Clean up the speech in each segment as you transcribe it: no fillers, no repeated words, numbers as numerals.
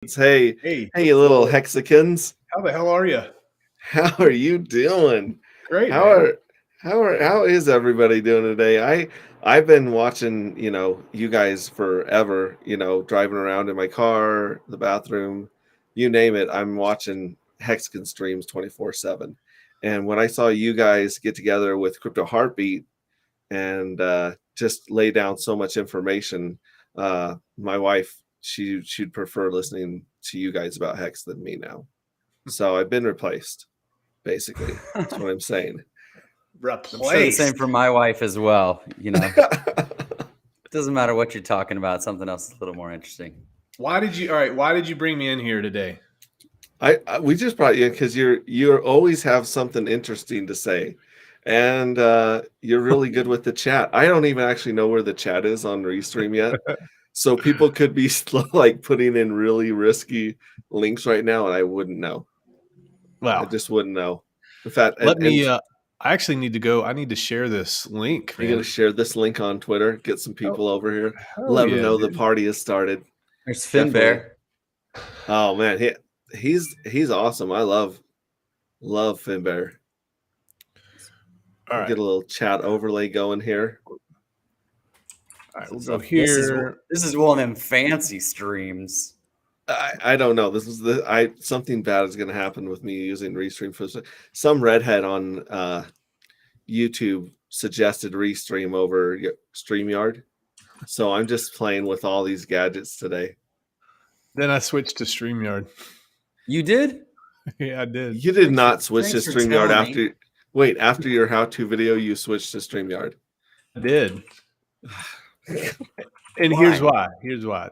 Hey, Hey, hey, you little Hexicans. how the hell are you? How are you doing? Great, How man. are how is everybody doing today? I've been watching, you guys forever, driving around in my car, the bathroom, you name it. I'm watching Hexican streams 24/7. And when I saw you guys get together with Crypto Heartbeat and just lay down so much information, my wife, she'd prefer listening to you guys about Hex than me now. So I've been replaced, basically. That's what I'm saying. I'm sure the same for my wife as well. It doesn't matter what you're talking about. Something else is a little more interesting. Why did you bring me in here today? We just brought you in because you always have something interesting to say, and you're really good with the chat. I don't even actually know where the chat is on Restream yet, so people could be like putting in really risky links right now, and I wouldn't know. Well, I just wouldn't know. In fact, I actually need to go. I need to share this link. You're gonna share this link on Twitter, get some people over here, let them know the party has started. There's Finn Bear. Oh man, he's awesome. I love Finn Bear. All right. Get a little chat overlay going here. All right, we'll go here. This is one of them fancy streams. I don't know. This is something bad is going to happen with me using Restream for some redhead on YouTube suggested Restream over StreamYard. So I'm just playing with all these gadgets today. Then I switched to StreamYard. You did? Yeah, I did. You did not switch to StreamYard after your how-to video. You switched to StreamYard. I did. And here's why.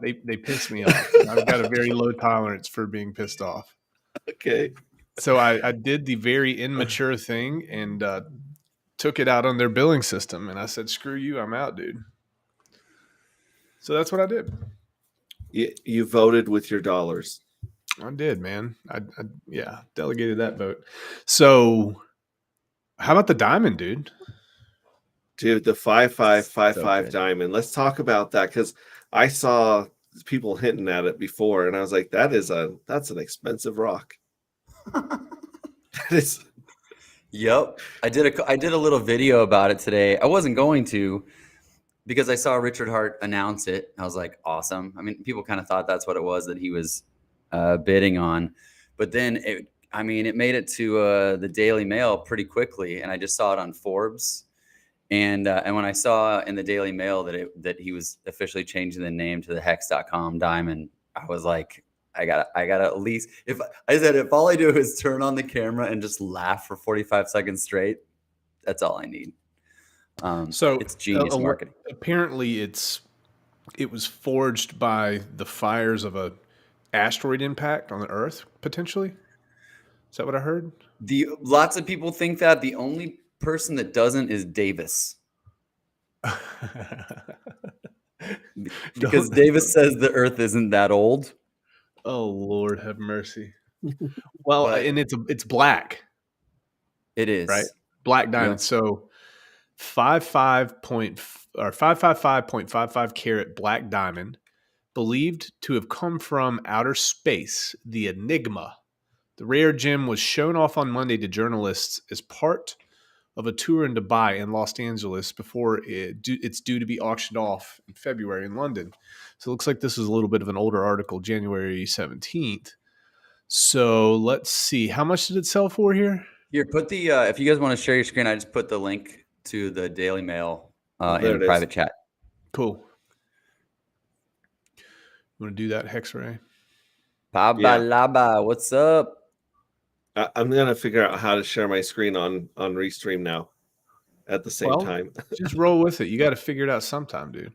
They pissed me off. I've got a very low tolerance for being pissed off. Okay. So I did the very immature thing and took it out on their billing system. And I said, screw you, I'm out, dude. So that's what I did. You voted with your dollars. I did, man. I delegated that vote. So how about the diamond, dude? Dude, the 5555 diamond. Let's talk about that because I saw people hinting at it before, and I was like, that's an expensive rock. That is. Yep, I did a little video about it today. I wasn't going to because I saw Richard Hart announce it. I was like, awesome. I mean, people kind of thought that's what it was that he was bidding on, but then it made it to the Daily Mail pretty quickly, and I just saw it on Forbes. And when I saw in the Daily Mail that he was officially changing the name to the Hex.com Diamond, I was like, I gotta at least if all I do is turn on the camera and just laugh for 45 seconds straight, that's all I need. So it's genius marketing. Apparently, it was forged by the fires of a asteroid impact on the Earth, potentially. Is that what I heard? Lots of people think that. The only person that doesn't is Davis. Because Davis says the Earth isn't that old. Oh, Lord have mercy. Well, and it's black. It is. Right? Black diamond. Yeah. So 555.55 carat black diamond, believed to have come from outer space, the Enigma. The rare gem was shown off on Monday to journalists as part of a tour in Dubai and Los Angeles before it's due to be auctioned off in February in London. So it looks like this is a little bit of an older article, January 17th. So let's see. How much did it sell for here? Here, put the if you guys want to share your screen, I just put the link to the Daily Mail in private chat. Cool. You want to do that, Hexray? Baba Laba, what's up? I'm gonna figure out how to share my screen on Restream now. At the same time, just roll with it. You got to figure it out sometime, dude.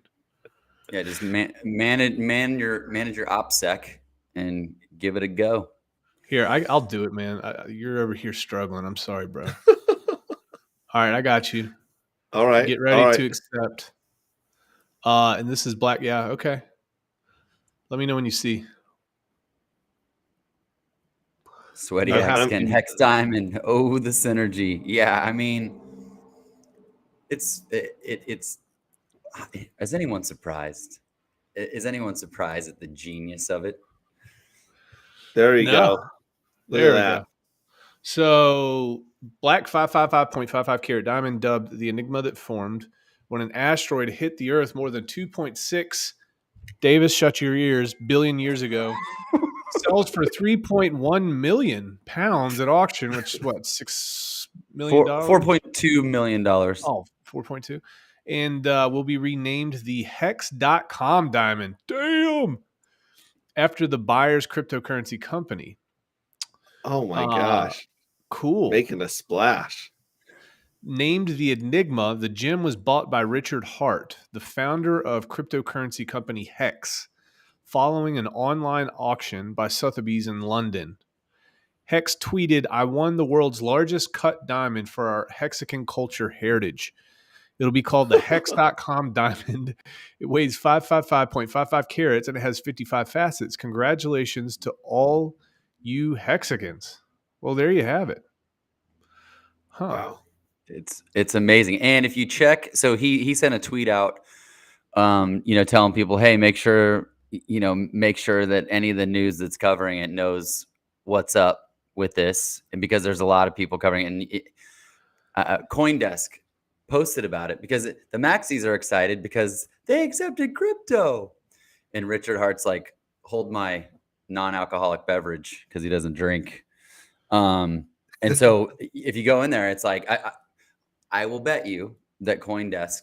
Yeah, just manage your OPSEC and give it a go. Here, I'll do it, man. You're over here struggling. I'm sorry, bro. All right, I got you. All right, get ready to accept. And this is black. Yeah, okay. Let me know when you see. Sweaty Hexcan, Hex Diamond. Oh, the synergy. Yeah, I mean, it's. Is anyone surprised? Is anyone surprised at the genius of it? There you No. go. Look There at we that. go. So black 555.55 carat diamond, dubbed the enigma that formed when an asteroid hit the Earth more than 2.6, Davis, shut your ears, billion years ago, sells for 3.1 million pounds at auction, which is what, $6 million? $4.2 million. Oh, 4.2. And will be renamed the Hex.com diamond. Damn. After the buyer's cryptocurrency company. Oh my gosh. Cool. Making a splash. Named the Enigma, the gem was bought by Richard Hart, the founder of cryptocurrency company Hex, following an online auction by Sotheby's in London. Hex tweeted, "I won the world's largest cut diamond for our Hexican culture heritage. It'll be called the Hex.com diamond. It weighs 555.55 carats and it has 55 facets. Congratulations to all you Hexicans." Well, there you have it. Huh. Wow. It's amazing. And if you check, so he sent a tweet out, telling people, hey, make sure that any of the news that's covering it knows what's up with this. And because there's a lot of people covering it, and CoinDesk posted about it because the Maxis are excited because they accepted crypto. And Richard Hart's like, hold my non-alcoholic beverage because he doesn't drink. And so if you go in there, it's like, I will bet you that CoinDesk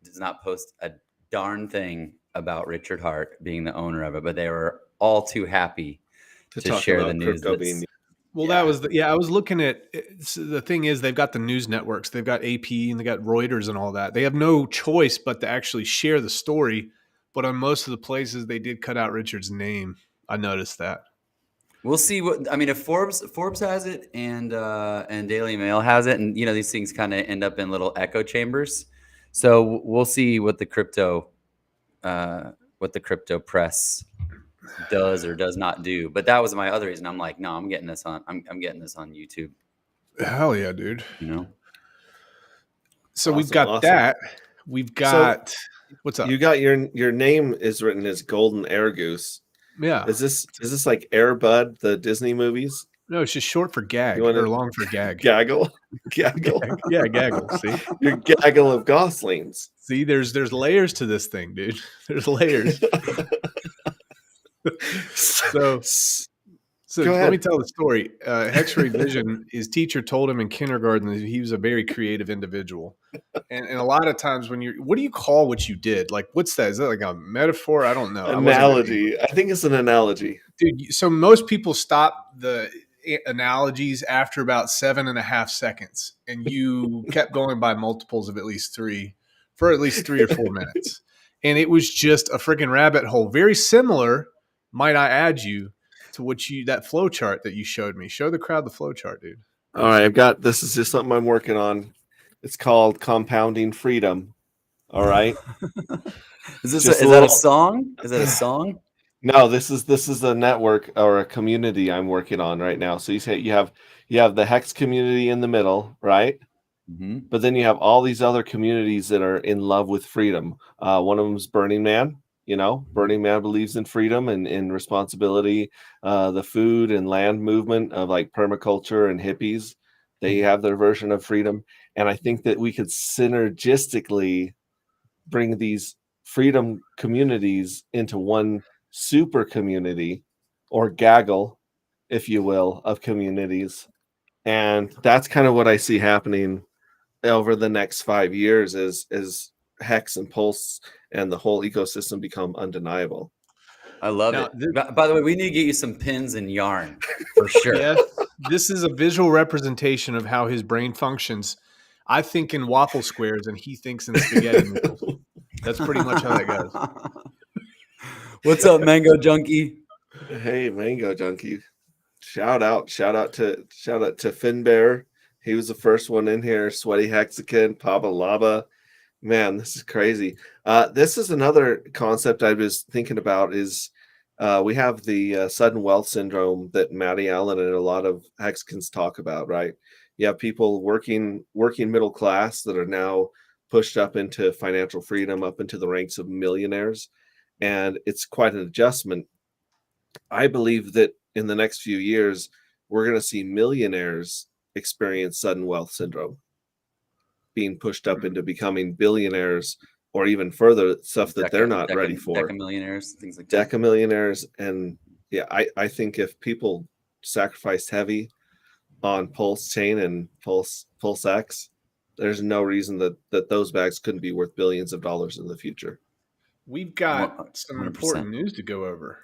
does not post a darn thing about Richard Hart being the owner of it, but they were all too happy to share the news. Well, that was I was looking at the thing is they've got the news networks, they've got AP and they got Reuters and all that. They have no choice but to actually share the story. But on most of the places, they did cut out Richard's name. I noticed that. We'll see if Forbes has it and Daily Mail has it, and these things kind of end up in little echo chambers. So we'll see what the crypto press does or does not do. But that was my other reason. I'm like, no, I'm getting this on YouTube. Hell yeah, dude. So awesome, we've got that. We've got what's up? You got your name is written as Golden Air Goose. Yeah. Is this like Air Bud, the Disney movies? No, it's just short for gag or long for gag. Gaggle. Gaggle. Yeah, gaggle. See? Your gaggle of goslings. See, there's layers to this thing, dude. There's layers. So let me tell the story. X-Ray Vision, his teacher told him in kindergarten that he was a very creative individual. And a lot of times what do you call what you did? Like, what's that? Is that like a metaphor? I don't know. Analogy. I think it's an analogy. Dude, so most people stop the analogies after about 7.5 seconds. And you kept going by multiples of at least 3 for at least 3 or 4 minutes. And it was just a freaking rabbit hole. Very similar, might I add you, to that flow chart that you showed me. Show the crowd the flow chart, dude. All right, this is just something I'm working on. It's called Compounding Freedom. All right. Is that a song? Is that a song? No, this is a network or a community I'm working on right now. So you say you have the Hex community in the middle, right? Mm-hmm. But then you have all these other communities that are in love with freedom. One of them is Burning Man. Burning Man believes in freedom and in responsibility. The food and land movement of like permaculture and hippies, they have their version of freedom. And I think that we could synergistically bring these freedom communities into one super community or gaggle, if you will, of communities. And that's kind of what I see happening over the next 5 years as Hex and Pulse and the whole ecosystem become undeniable. I love it. By the way, we need to get you some pins and yarn for sure. Yes, this is a visual representation of how his brain functions. I think in waffle squares and he thinks in spaghetti noodles. That's pretty much how that goes. What's up, Mango Junkie? Hey, Mango Junkie. Shout out to Finbear. He was the first one in here. Sweaty Hexican, Papa Lava. Man, this is crazy. This is another concept I was thinking about is we have the sudden wealth syndrome that Matty Allen and a lot of Hexicans talk about, right? You have people working middle class that are now pushed up into financial freedom, up into the ranks of millionaires. And it's quite an adjustment. I believe that in the next few years, we're going to see millionaires experience sudden wealth syndrome, being pushed up into becoming billionaires or even further stuff that they're not ready for. Decamillionaires, things like that. Decamillionaires. And yeah, I think if people sacrificed heavy on Pulse Chain and PulseX, there's no reason that those bags couldn't be worth billions of dollars in the future. We've got some 100%. important news to go over,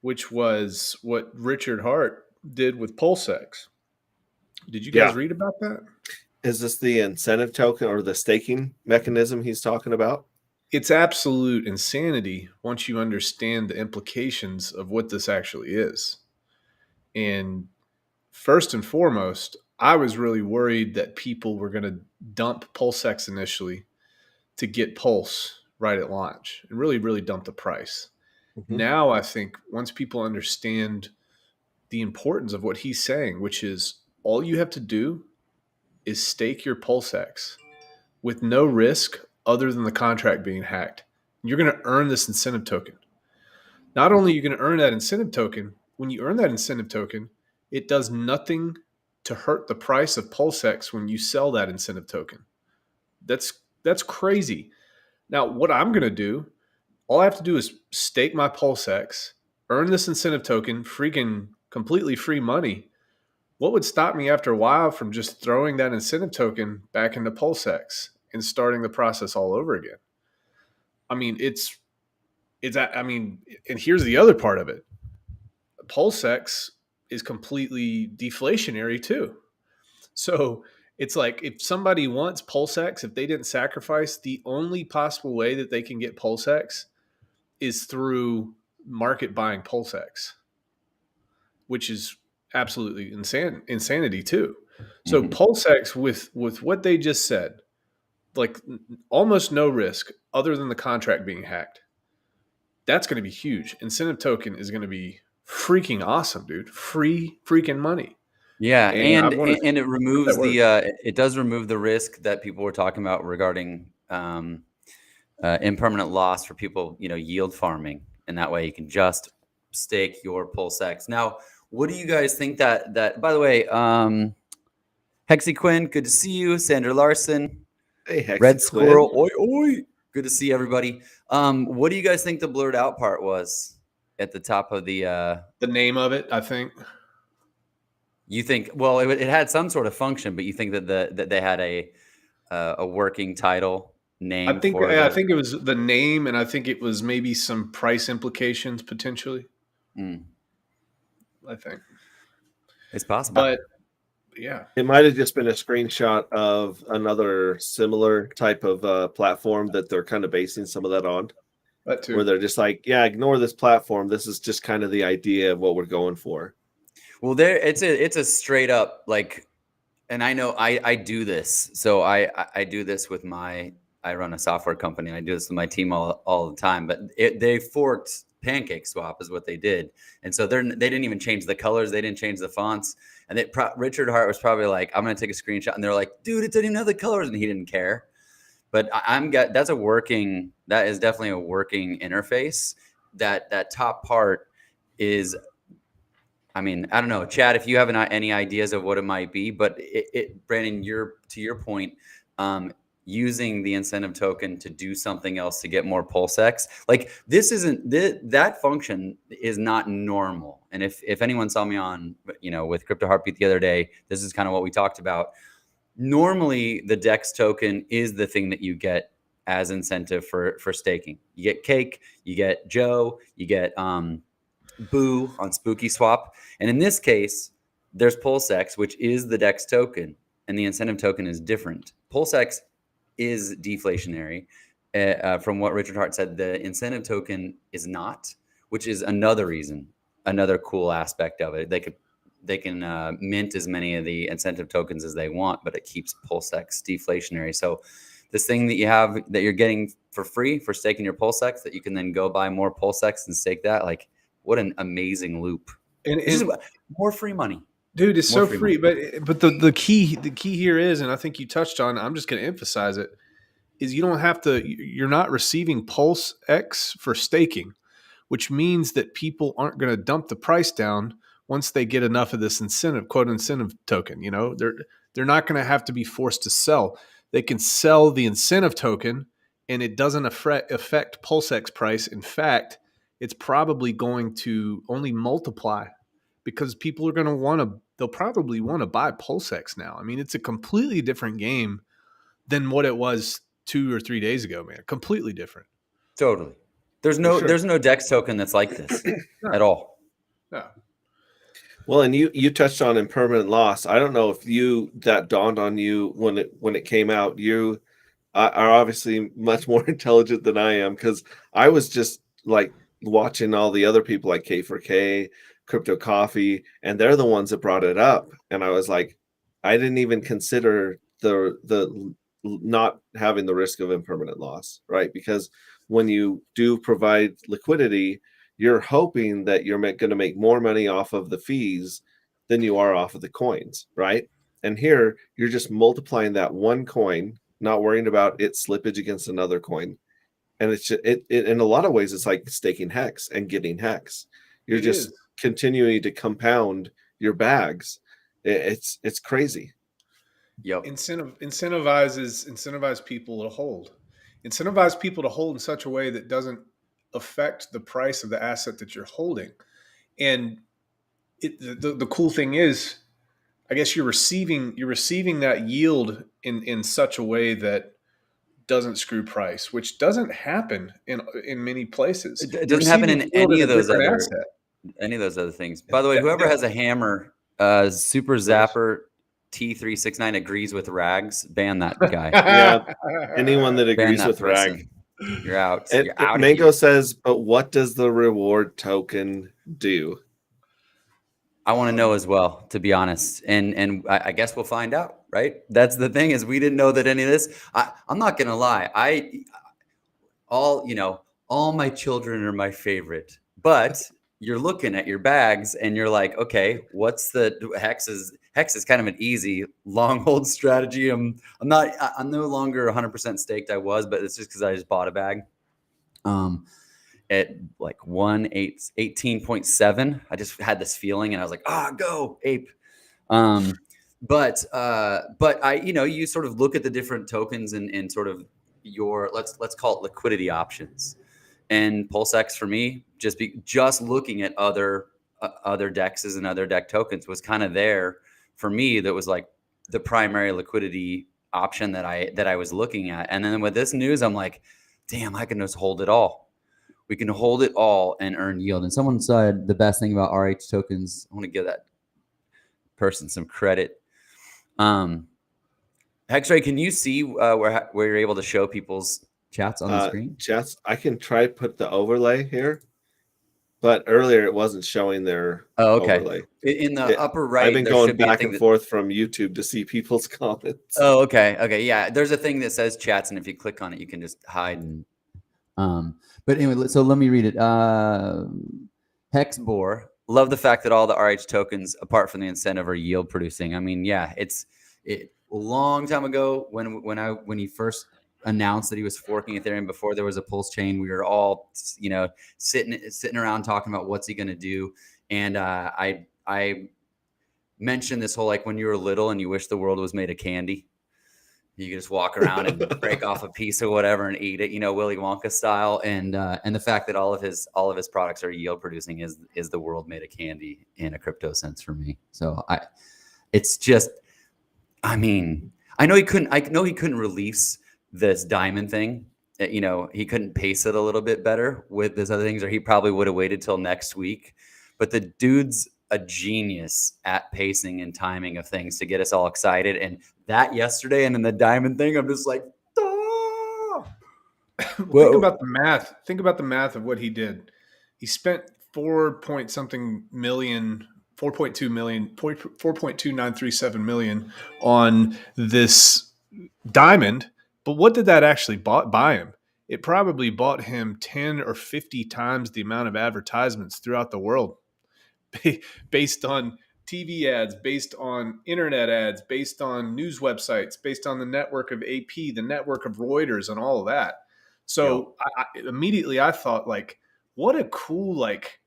which was what Richard Hart did with PulseX. Did you guys read about that? Is this the incentive token or the staking mechanism he's talking about? It's absolute insanity once you understand the implications of what this actually is. And first and foremost, I was really worried that people were going to dump PulseX initially to get Pulse right at launch and really, really dump the price. Mm-hmm. Now I think once people understand the importance of what he's saying, which is all you have to do is stake your PulseX with no risk other than the contract being hacked. You're going to earn this incentive token. Not only are you going to earn that incentive token, when you earn that incentive token, it does nothing to hurt the price of PulseX when you sell that incentive token. That's crazy. Now, what I'm going to do, all I have to do is stake my PulseX, earn this incentive token, freaking completely free money. What would stop me after a while from just throwing that incentive token back into PulseX and starting the process all over again? I mean, and here's the other part of it. PulseX is completely deflationary too. So it's like if somebody wants PulseX, if they didn't sacrifice, the only possible way that they can get PulseX is through market buying PulseX, which is absolutely insanity too. So PulseX with what they just said, like almost no risk other than the contract being hacked. That's going to be huge. Incentive token is going to be freaking awesome, dude. Free freaking money. Yeah, and it removes it does remove the risk that people were talking about regarding impermanent loss for people, yield farming, and that way you can just stake your PulseX. Now, what do you guys think that by the way, Hexicans, good to see you. Sandra Larson, hey, Hexicans. Red Squirrel, oi oi, good to see everybody. What do you guys think the blurred out part was at the top of the name of it? I think. You think, well, it had some sort of function, but you think that they had a working title name? I think it was the name, and I think it was maybe some price implications potentially. I think it's possible, but yeah, it might have just been a screenshot of another similar type of platform that they're kind of basing some of that on. That too. Where they're just like, yeah, ignore this platform. This is just kind of the idea of what we're going for. Well, it's a straight up like, and I know I do this. So I do this with I run a software company. And I do this with my team all the time. But they forked Pancake Swap is what they did, and so they didn't even change the colors. They didn't change the fonts. And Richard Hart was probably like, I'm going to take a screenshot, and they're like, dude, it didn't even have the colors, and he didn't care. But that is definitely a working interface. That top part is. I mean, I don't know, Chad, if you have any ideas of what it might be, but Brandon, to your point, using the incentive token to do something else to get more PulseX, like that function is not normal. And if anyone saw me on, with Crypto Heartbeat the other day, this is kind of what we talked about. Normally, the DEX token is the thing that you get as incentive for staking. You get Cake, you get Joe, you get Boo on Spooky Swap. And in this case, there's PulseX, which is the DEX token, and the incentive token is different. PulseX is deflationary. From what Richard Hart said, the incentive token is not, which is another cool aspect of it. They can mint as many of the incentive tokens as they want, but it keeps PulseX deflationary. So this thing that you're getting for free for staking your PulseX, that you can then go buy more PulseX and stake that, like, what an amazing loop. And more free money. Dude, it's so free. But the key here is, and I think you touched on, I'm just going to emphasize it, is you're not receiving PulseX for staking. which means that people aren't going to dump the price down once they get enough of this incentive, quote incentive token. They're not going to have to be forced to sell. They can sell the incentive token, and it doesn't affect PulseX price. In fact, it's probably going to only multiply because people are going to they'll probably want to buy PulseX now. I mean, it's a completely different game than what it was 2 or 3 days ago, man. Completely different. Totally. There's sure. no DEX token that's like this No. at all. No. Well, and you touched on Impermanent Loss. I don't know if that dawned on you when it came out. You are obviously much more intelligent than I am, because I was just like watching all the other people like K4K, Crypto Coffee, and they're the ones that brought it up. And I was like, I didn't even consider the not having the risk of impermanent loss, right? Because when you do provide liquidity, you're hoping that you're going to make more money off of the fees than you are off of the coins, right? And here you're just multiplying that one coin, not worrying about its slippage against another coin. And it's just, it in a lot of ways, it's like staking Hex and getting Hex. You're just continuing to compound your bags. It's crazy. Yep. Incentivize people to hold. Incentivize people to hold in such a way that doesn't affect the price of the asset that you're holding. And the cool thing is, I guess you're receiving that yield in such a way that doesn't screw price, which doesn't happen in many places. It doesn't happen in any of those other things. By the way, whoever has a hammer, Super Zapper T369 agrees with Rags, ban that guy. Yeah, anyone that agrees with Rag, you're out. You're out. Mango says, but what does the reward token do? I want to know as well, to be honest, and I guess we'll find out, right? That's the thing, is we didn't know that any of this. I'm not gonna lie, all my children are my favorite, but you're looking at your bags and you're like, okay, what's the Hex is kind of an easy long hold strategy. I'm no longer 100% staked. I was, but it's just because I just bought a bag. At like 18.7, I just had this feeling, and I was like, go ape. But I, you sort of look at the different tokens and sort of your let's call it liquidity options. And PulseX for me, just looking at other dexes and other deck tokens was kind of there for me. That was like the primary liquidity option that I was looking at. And then with this news, I'm like, damn, I can just hold it all. We can hold it all and earn yield. And someone said the best thing about RH tokens, I want to give that person some credit. Hexray, can you see where you're able to show people's chats on the screen? Chats, I can try to put the overlay here, but earlier it wasn't showing their overlay. In the upper right, I've been going back and forth from YouTube to see people's comments. Oh, okay. Yeah, there's a thing that says chats, and if you click on it, you can just hide. And but anyway, so let me read it. Hexbor, love the fact that all the RH tokens, apart from the incentive, are yield producing. I mean, yeah, a long time ago when he first announced that he was forking Ethereum before there was a Pulse chain, we were all sitting around talking about what's he going to do. And I mentioned this whole, like, when you were little and you wish the world was made of candy, you could just walk around and break off a piece of whatever and eat it, Willy Wonka style. And the fact that all of his products are yield producing is the world made of candy in a crypto sense for me. So it's just, I mean, I know he couldn't release this diamond thing. He couldn't pace it a little bit better with this other things, or he probably would have waited till next week. But the dude's a genius at pacing and timing of things to get us all excited. And that yesterday, and then the diamond thing, I'm just like, well, think about the math. Think about the math of what he did. He spent 4.2937 million on this diamond. But what did that actually buy him? It probably bought him 10 or 50 times the amount of advertisements throughout the world, based on TV ads, based on internet ads, based on news websites, based on the network of AP, the network of Reuters, and all of that. So immediately I thought, like, what a cool, like,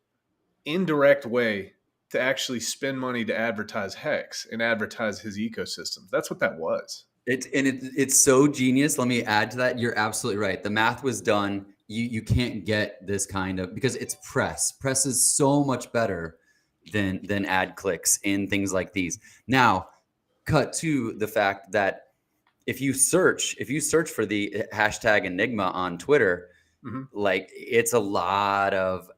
indirect way to actually spend money to advertise Hex and advertise his ecosystem. That's what that was. It's so genius. Let me add to that. You're absolutely right. The math was done. You can't get this kind of, because it's press. Press is so much better than ad clicks in things like these. Now, cut to the fact that if you search for the hashtag Enigma on Twitter, like it's a lot of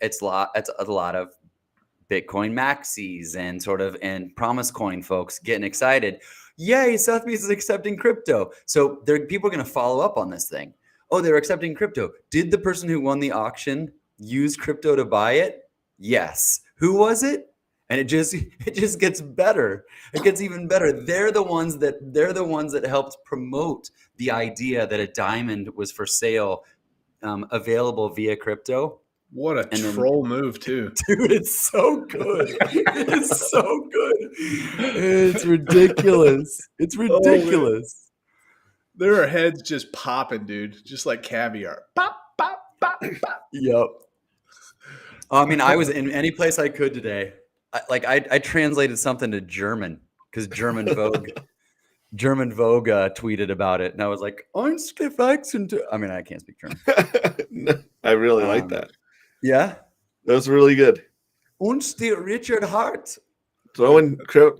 Bitcoin maxis and Promise Coin folks getting excited. Yay, Sotheby's is accepting crypto. So people are going to follow up on this thing. Oh, they're accepting crypto. Did the person who won the auction use crypto to buy it? Yes. Who was it? And it just gets better. It gets even better. They're the ones that helped promote the idea that a diamond was for sale, available via crypto. What a troll move, too. Dude, it's so good. It's so good. It's ridiculous. It's ridiculous. There are heads just popping, dude. Just like caviar. Pop, pop, pop, pop. Yep. I mean, I was in any place I could today. I translated something to German because German Vogue tweeted about it. And I was like, I mean, I can't speak German. I really like that. Yeah, that was really good. Und die Richard Hart. Throwing crypto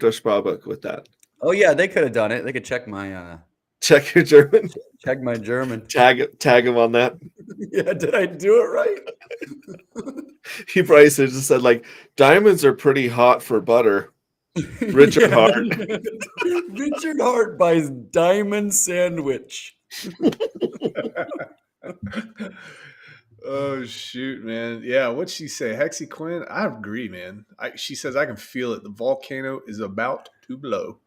Sparbook with that. Oh yeah, they could have done it. They could check my check your German. Check my German. Tag him on that. Yeah, did I do it right? He probably just said like diamonds are pretty hot for butter. Richard Hart. Richard Hart buys diamond sandwich. Oh shoot, man. Yeah, what'd she say? Hexicans? I agree, man. She says I can feel it. The volcano is about to blow.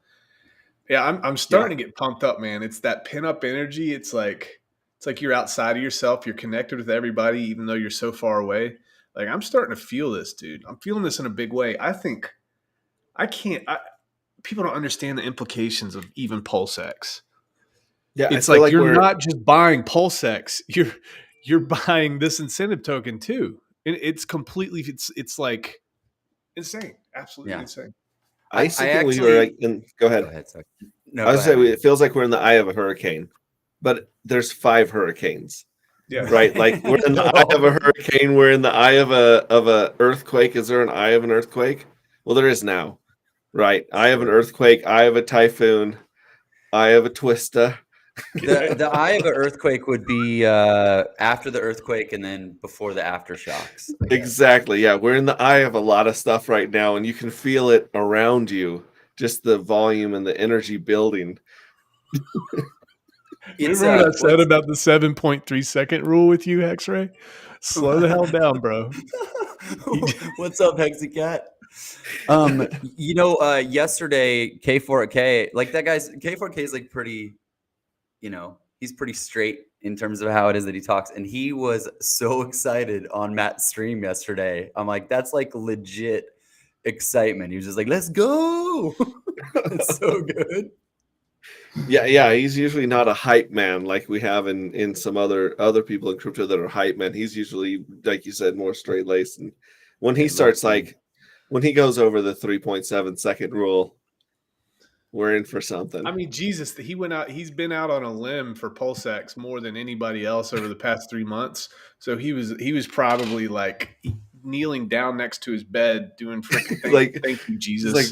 Yeah, I'm starting to get pumped up, man. It's that pin-up energy. It's like you're outside of yourself. You're connected with everybody, even though you're so far away. Like, I'm starting to feel this, dude. I'm feeling this in a big way. I think people don't understand the implications of even PulseX. Yeah, it's like you're not just buying PulseX. You're buying this incentive token too. And it's completely, it's like insane. Absolutely insane. I actually, go ahead. Sorry. No, I was saying it feels like we're in the eye of a hurricane, but there's 5 hurricanes. Yeah. Right. Like we're in the eye of a hurricane. We're in the eye of a earthquake. Is there an eye of an earthquake? Well, there is now. Right. Eye of an earthquake. Eye of a typhoon. Eye of a twister. The eye of an earthquake would be after the earthquake and then before the aftershocks. Exactly. Yeah. We're in the eye of a lot of stuff right now, and you can feel it around you. Just the volume and the energy building. Remember what I said about the 7.3 second rule with you, X-Ray? Slow the hell down, bro. What's up, Hexicat? Yesterday K4K, like that guy's K4K is like pretty, he's pretty straight in terms of how it is that he talks. And he was so excited on Matt's stream yesterday. I'm like, that's like legit excitement. He was just like, let's go. It's so good. Yeah. He's usually not a hype man like we have in some other people in crypto that are hype men. He's usually, like you said, more straight laced. And when he starts when he goes over the 3.7 second rule, we're in for something. I mean, Jesus, he's been out on a limb for PulseX more than anybody else over the past 3 months. So he was probably like kneeling down next to his bed doing freaking thank you, Jesus. Like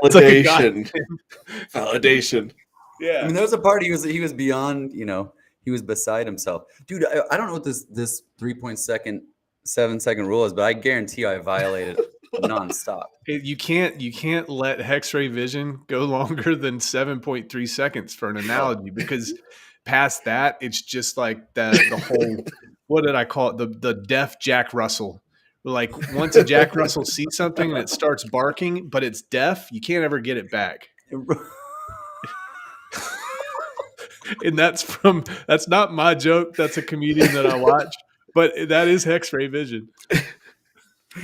validation. Validation. Yeah. I mean, there was a part he was beyond, he was beside himself. Dude, I don't know what this 3.7 second rule is, but I guarantee I violated it nonstop. You can't let Hex-Ray vision go longer than 7.3 seconds for an analogy, because past that, it's just like the whole, what did I call it? The deaf Jack Russell. Like once a Jack Russell sees something and it starts barking, but it's deaf, you can't ever get it back. And that's not my joke. That's a comedian that I watch, but that is Hex-Ray vision.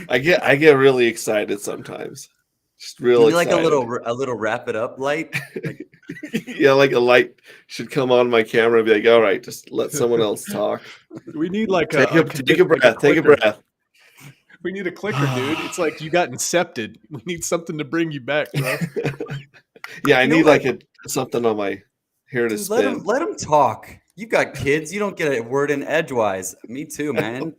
I get really excited sometimes. Just real You need like excited. a little wrap it up light. Like, Yeah, like a light should come on my camera and be like, all right, just let someone else talk. We need like Take a breath. Take a clicker. breath. We need a clicker, dude. It's like you got incepted. We need something to bring you back, bro. Yeah, I You know need what? like something on my here to Dude, spin. let him talk. You got kids. You don't get a word in edgewise. Me too, man.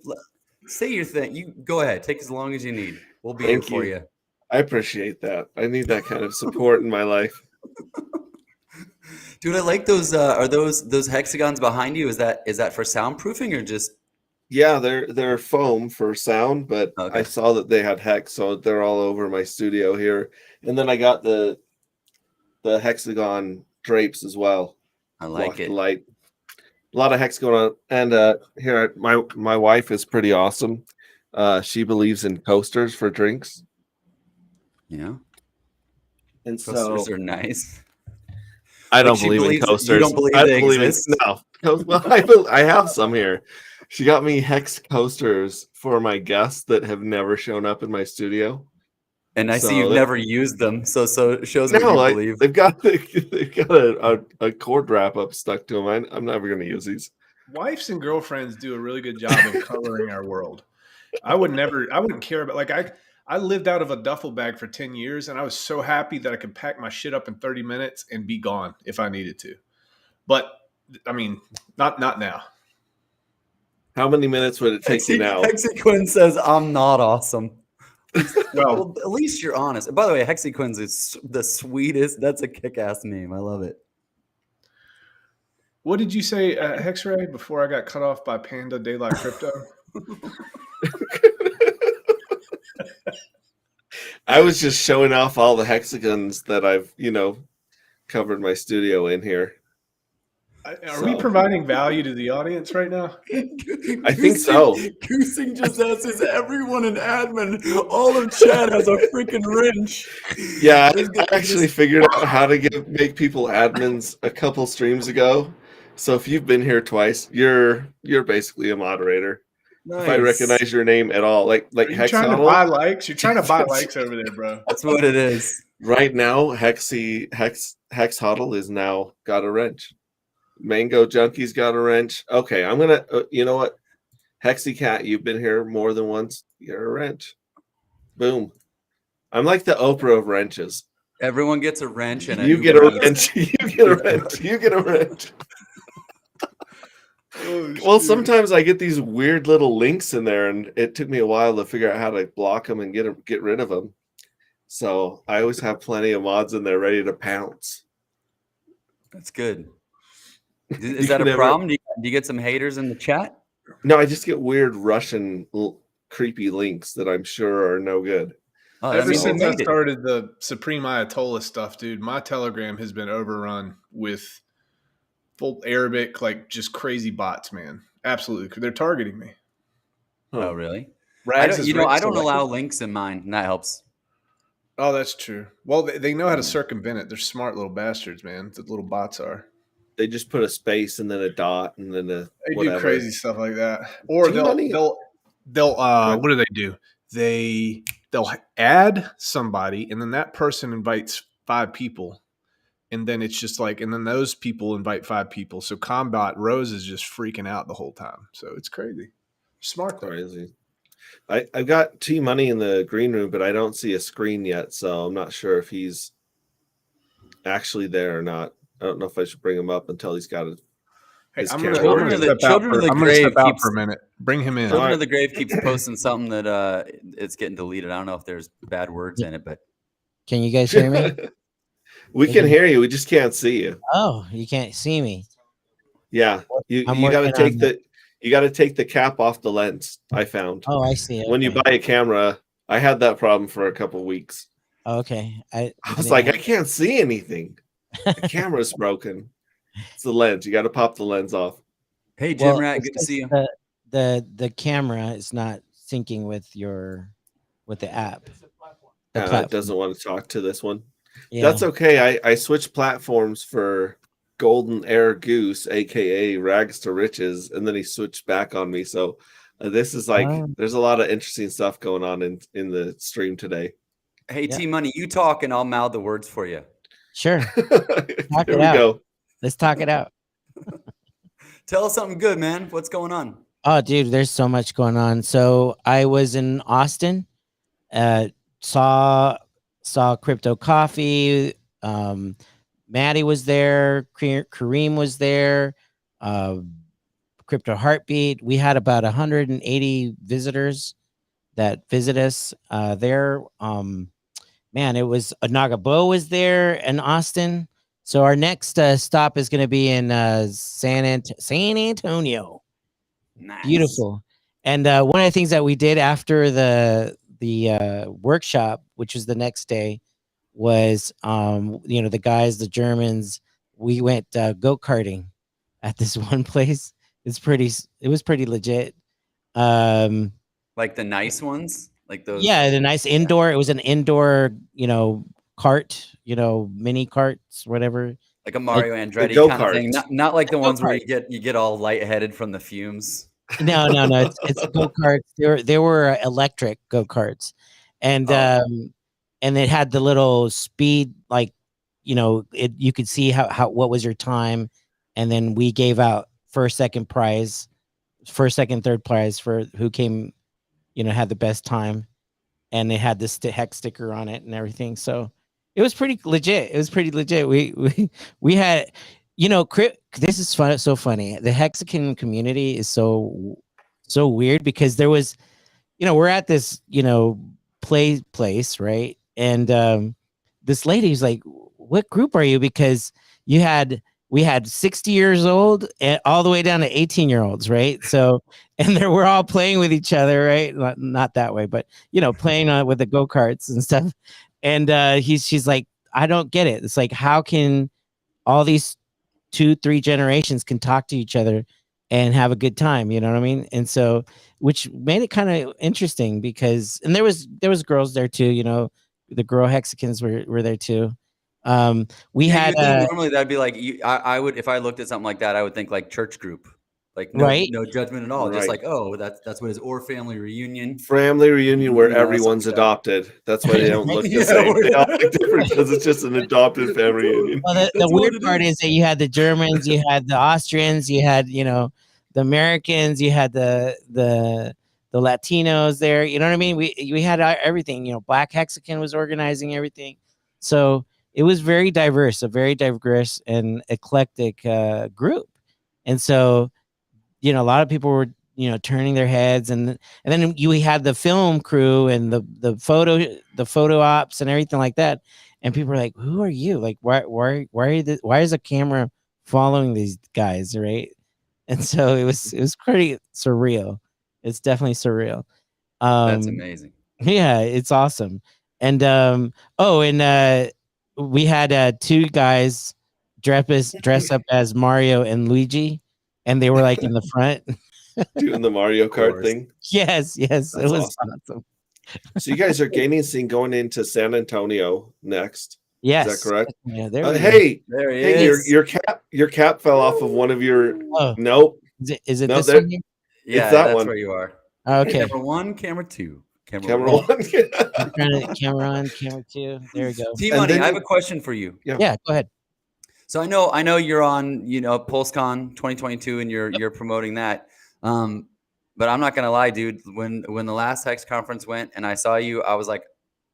Say your thing. You go ahead. Take as long as you need. We'll be Thank here for you. you. I appreciate that. I need that kind of support in my life. Dude, I like those. Are those hexagons behind you? Is that for soundproofing or just? Yeah, they're foam for sound, but Okay. I saw that they had hex, so they're all over my studio here. And then I got the hexagon drapes as well. I like Block the it. light. A lot of hex going on. And here my wife is pretty awesome. She believes in coasters for drinks. Yeah. And Coasters so are nice. I don't she believe in believes coasters. you don't believe I they don't believe exist? in no. Well, I have some here. She got me hex coasters for my guests that have never shown up in my studio. And I see So you've never used them, so it shows what you no, believe. they've got a cord wrap up stuck to them. I'm never going to use these. Wives and girlfriends do a really good job of coloring our world. I wouldn't care about, like, I lived out of a duffel bag for 10 years and I was so happy that I could pack my shit up in 30 minutes and be gone if I needed to. But I mean, not now. How many minutes would it take you now? Hexicans says, I'm not awesome. Well, Well, at least you're honest. And by the way, Hexicans is the sweetest. That's a kick-ass name. I love it. what did you say, Hexray, before I got cut off by Panda Daylight Crypto? I was just showing off all the hexagons that I've, covered my studio in here. Are we providing value to the audience right now? I think so. Goosing just asked, is everyone an admin? All of chat has a freaking wrench. Yeah, I actually figured out how to make people admins a couple streams ago. So if you've been here twice, you're basically a moderator. Nice. If I recognize your name at all, like Are you trying to buy likes? You're trying to buy likes over there, bro. That's what it is. Right now, Hex Huddle is now got a wrench. Mango Junkie's got a wrench. Okay, I'm gonna. You know what, Hexy Cat, you've been here more than once. You're a wrench. Boom. I'm like the Oprah of wrenches. Everyone gets a wrench and you get a wrench. You get a wrench. You get a wrench. Oh, well, sometimes I get these weird little links in there, and it took me a while to figure out how to block them and get rid of them. So I always have plenty of mods in there ready to pounce. That's good. Is that a problem? Do you get some haters in the chat? No, I just get weird Russian creepy links that I'm sure are no good. Oh, ever since I started the Supreme Ayatollah stuff, dude, my Telegram has been overrun with full Arabic, like just crazy bots, man. Absolutely. They're targeting me. Oh, really? I don't allow links in mine, and that helps. Oh, that's true. Well, they know how to circumvent it. They're smart little bastards, man. The little bots are. They just put a space and then a dot and then a whatever. Do crazy stuff like that. Or they'll what do they do? They'll add somebody and then that person invites 5 people. And then it's just like, and then those people invite 5 people. So Combat Rose is just freaking out the whole time. So it's crazy. Smart though. Crazy. I've got T-Money in the green room, but I don't see a screen yet, so I'm not sure if he's actually there or not. I don't know if I should bring him up until he's got his camera. Children of the Grave keeps for a minute. Bring him in. Children of the Grave keeps posting something that it's getting deleted. I don't know if there's bad words in it, but can you guys hear me? We can hear you. We just can't see you. Oh, you can't see me. Yeah, you got to take the cap off the lens. I found. Oh, I see. When you buy a camera, I had that problem for a couple weeks. Okay, I was like, I can't see anything. The camera's broken. It's the lens. You got to pop the lens off. Hey, Jim Rat, good to see you. The camera is not syncing with the app. It doesn't want to talk to this one. Yeah. That's okay. I switched platforms for Golden Air Goose, aka Rags to Riches, and then he switched back on me. So this is like there's a lot of interesting stuff going on in the stream today. Hey, Yeah. T-Money, you talk and I'll mouth the words for you. Sure. Talk Here it we out. go. Let's talk it out. Tell us something good, man. What's going on? Oh, dude, there's so much going on. So I was in Austin, saw Crypto Coffee. Maddie was there. Kareem was there. Uh, Crypto Heartbeat. We had about 180 visitors that visit us there. Man, it was Nagabo was there in Austin. So our next stop is going to be in San Antonio. Nice. Beautiful. And one of the things that we did after the workshop, which was the next day, was the guys, the Germans, we went go-karting at this one place. It was pretty legit. Like the nice ones, like those. Yeah, the nice indoor. It was an indoor, cart, mini carts, whatever. Like a Mario Andretti go-karts. kind of thing. Not like the ones where Go-kart. you get all lightheaded from the fumes. No. It's go-karts. They were electric go-karts, and and it had the little speed, like, you could see how what was your time, and then we gave out first, second, third prize for who came, had the best time, and it had this hex sticker on it and everything. So it was pretty legit. We had, this is fun. So funny. The Hexican community is so weird because there was, we're at this, place, right? And this lady's like, "What group are you?" Because we had 60 years old and all the way down to 18-year-olds, right? So, and we're all playing with each other, right? Not that way, but playing on with the go-karts and stuff. And she's like, "I don't get it. It's like, how can all these 2-3 generations can talk to each other and have a good time?" You know what I mean? And so, which made it kind of interesting because, and there was girls there too. The girl Hexicans were there too. We had you think normally that'd be like I would, if I looked at something like that, I would think like church group, like right. no judgment at all, just Right. like, oh, that's what it is, or family reunion. Family reunion where That's everyone's like that. adopted. That's why they don't look the Yeah, same. They all look different because it's just an adopted family reunion. Well, the That's what weird it part is that you had the Germans, you had the Austrians, you had the Americans, you had the Latinos there. You know what I mean? We had everything. Black Hexican was organizing everything, so it was very diverse, a very diverse and eclectic group. And so, a lot of people were turning their heads, and then we had the film crew and the photo ops and everything like that. And people were like, "Who are you? Like, why is a camera following these guys?" Right? And so it was pretty surreal. It's definitely surreal. That's amazing. Yeah, it's awesome. And we had 2 guys dress up as Mario and Luigi, and they were like in the front. Doing the Mario Kart thing. Yes, it That's was awesome. So you guys are gaming scene going into San Antonio next. Yes. Is that correct? Yeah, there we go. Hey, There he hey, is. your cap fell off of one of your. Oh, Nope. is it No, this there- one here? Yeah, it's that that's one. where you are. Okay. Camera 1, camera 2, Camera one. one. I'm trying to camera on, camera 2. There we go. T-Money, then I have you- a question for you. Yeah, go ahead. So I know you're on, PulseCon 2022 and you're promoting that. But I'm not gonna lie, dude. When the last Hex conference went and I saw you, I was like,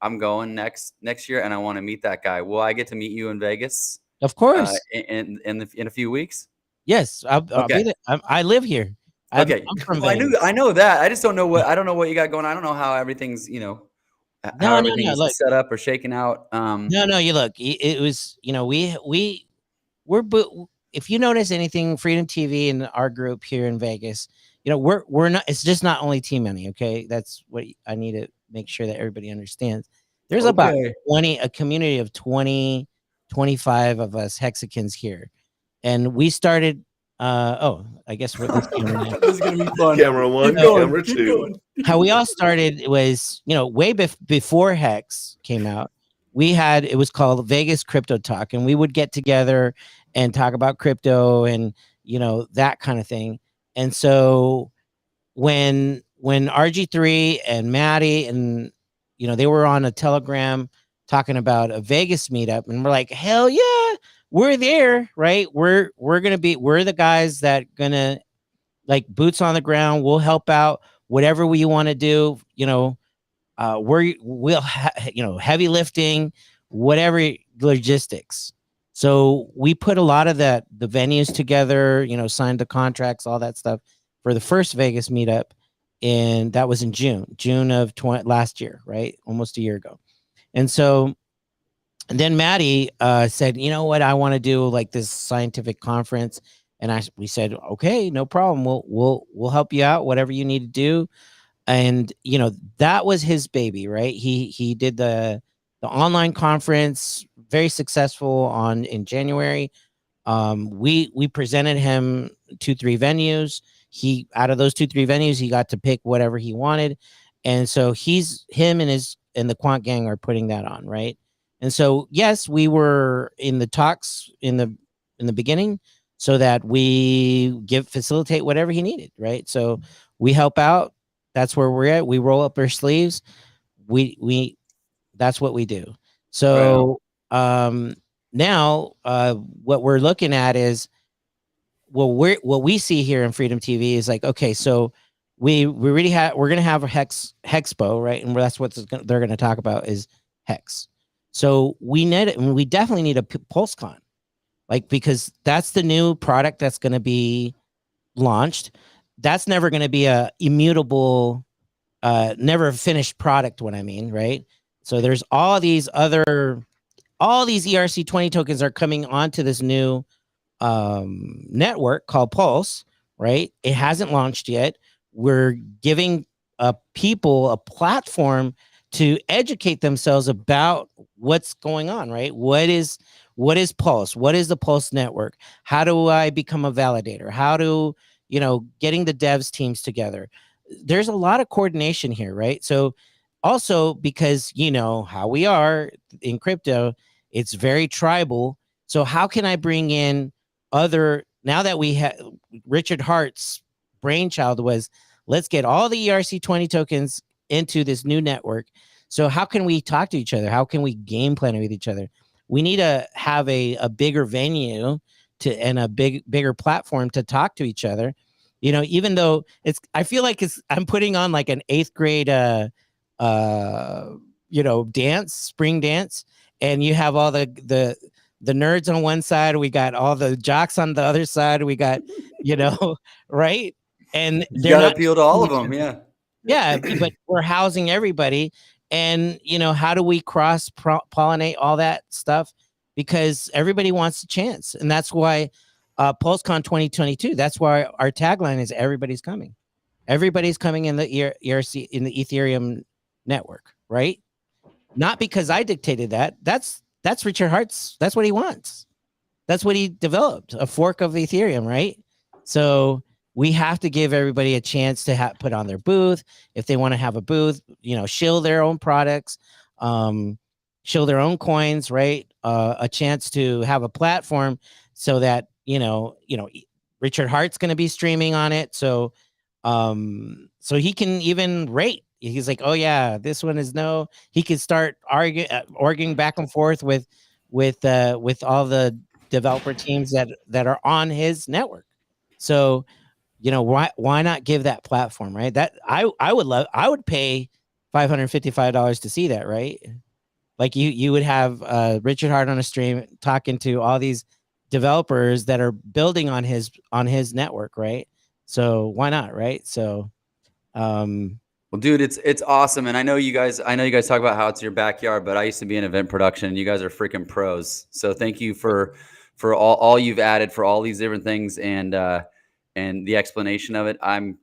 I'm going next year and I want to meet that guy. Will I get to meet you in Vegas? Of course. In a few weeks? Yes, I'll be there. I live here. I'm from Well, Vegas. I know that. I just don't know what you got going on. I don't know how everything's, how everything is look. set up or shaken out. No, you look. It was, we're if you notice anything, Freedom TV and our group here in Vegas, we're not. It's just not only T-Money. Okay, that's what I need to make sure that everybody understands. There's about a community of 20, 25 of us Hexicans here, and we started. I guess we're this camera now. This is gonna be fun. Camera 1, camera 2. How we all started was, way before Hex came out. It was called Vegas Crypto Talk, and we would get together and talk about crypto and that kind of thing. And so when RG3 and Maddie and they were on a Telegram talking about a Vegas meetup, and we're like, hell yeah, we're there, right? We're the guys that gonna, like, boots on the ground. We'll help out whatever we want to do. Heavy lifting, whatever, logistics. So we put a lot of the venues together, signed the contracts, all that stuff for the first Vegas meetup. And that was in June of last year, right? Almost a year ago. And so, and then Maddie said, you know what, I want to do like this scientific conference. And we said, okay, no problem. We'll help you out, whatever you need to do. And that was his baby, right? He did the online conference, very successful in January. We presented him 2-3 venues. He, out of those 2-3 venues, he got to pick whatever he wanted. And so him and the Quant Gang are putting that on, right? And so, yes, we were in the talks in the beginning so that we facilitate whatever he needed, right? So we help out. That's where we're at. We roll up our sleeves. We that's what we do. So now what we're looking at is, what we see here in Freedom TV is like, okay, so we're going to have a Hexpo, right? And that's what they're going to talk about is Hex. So we definitely need a PulseCon, like, because that's the new product that's going to be launched. That's never going to be a immutable, never a finished product, what I mean, right? So there's all these ERC20 tokens are coming onto this new network called Pulse, right? It hasn't launched yet. We're giving people a platform to educate themselves about what's going on, right? What is Pulse? What is the Pulse network? How do I become a validator? How do, getting the devs teams together? There's a lot of coordination here, right? So also, because how we are in crypto, it's very tribal. So how can I bring in now that we have Richard Hart's brainchild was, let's get all the ERC20 tokens into this new network. So how can we talk to each other? How can we game plan with each other? We need to have a bigger venue and a bigger platform to talk to each other. Even though I feel like I'm putting on like an 8th grade, dance, spring dance, and you have all the nerds on one side, we got all the jocks on the other side, we got, right? And you got to appeal to all of them. Yeah, but we're housing everybody. And how do we cross pollinate all that stuff? Because everybody wants a chance. And that's why PulseCon 2022, that's why our tagline is everybody's coming. Everybody's coming in the ERC, in the Ethereum network, right? Not because I dictated that. That's Richard Hart's. That's what he wants. That's what he developed, a fork of Ethereum, right? So we have to give everybody a chance to put on their booth. If they want to have a booth, shill their own products, shill their own coins, right? A chance to have a platform so that, Richard Hart's going to be streaming on it. So he can even rate. He's like, oh yeah, this one is no. He can start arguing back and forth with all the developer teams that are on his network. So, why not give that platform, right? That I would pay $555 to see that, right? Like you would have Richard Hart on a stream talking to all these developers that are building on his network, right? So why not, right? So well, dude, it's awesome. And I know you guys talk about how it's your backyard, but I used to be in event production and you guys are freaking pros. So thank you for all you've added, for all these different things and the explanation of it. I'm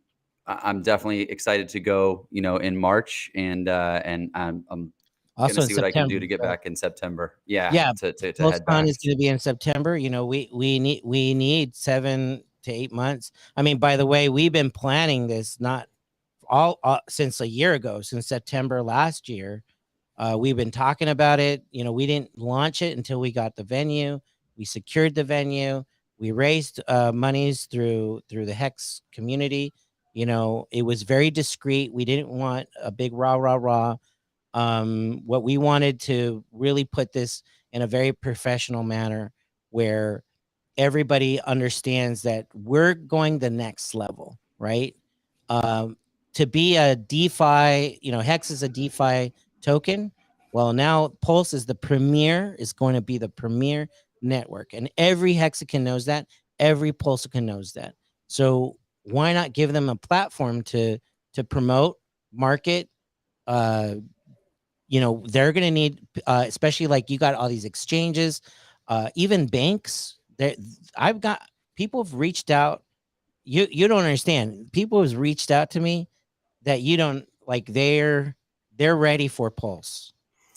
definitely excited to go, in March and I'm also gonna see what I can do to get back in September. Yeah. To head back. is going to be in September. We need 7 to 8 months. I mean, by the way, we've been planning this not all since a year ago, since September last year. We've been talking about it. We didn't launch it until we got the venue. We secured the venue. We raised monies through the Hex community. It was very discreet. We didn't want a big rah. What we wanted to really put this in a very professional manner where everybody understands that we're going the next level, right? To be a DeFi, Hex is a DeFi token. Well, now Pulse is going to be the premier network. And every Hexican knows that. Every Pulsican knows that. So why not give them a platform to promote, market? They're going to need, especially like you got all these exchanges, even banks. I've got people have reached out. You don't understand. People have reached out to me that you don't like. They're ready for Pulse.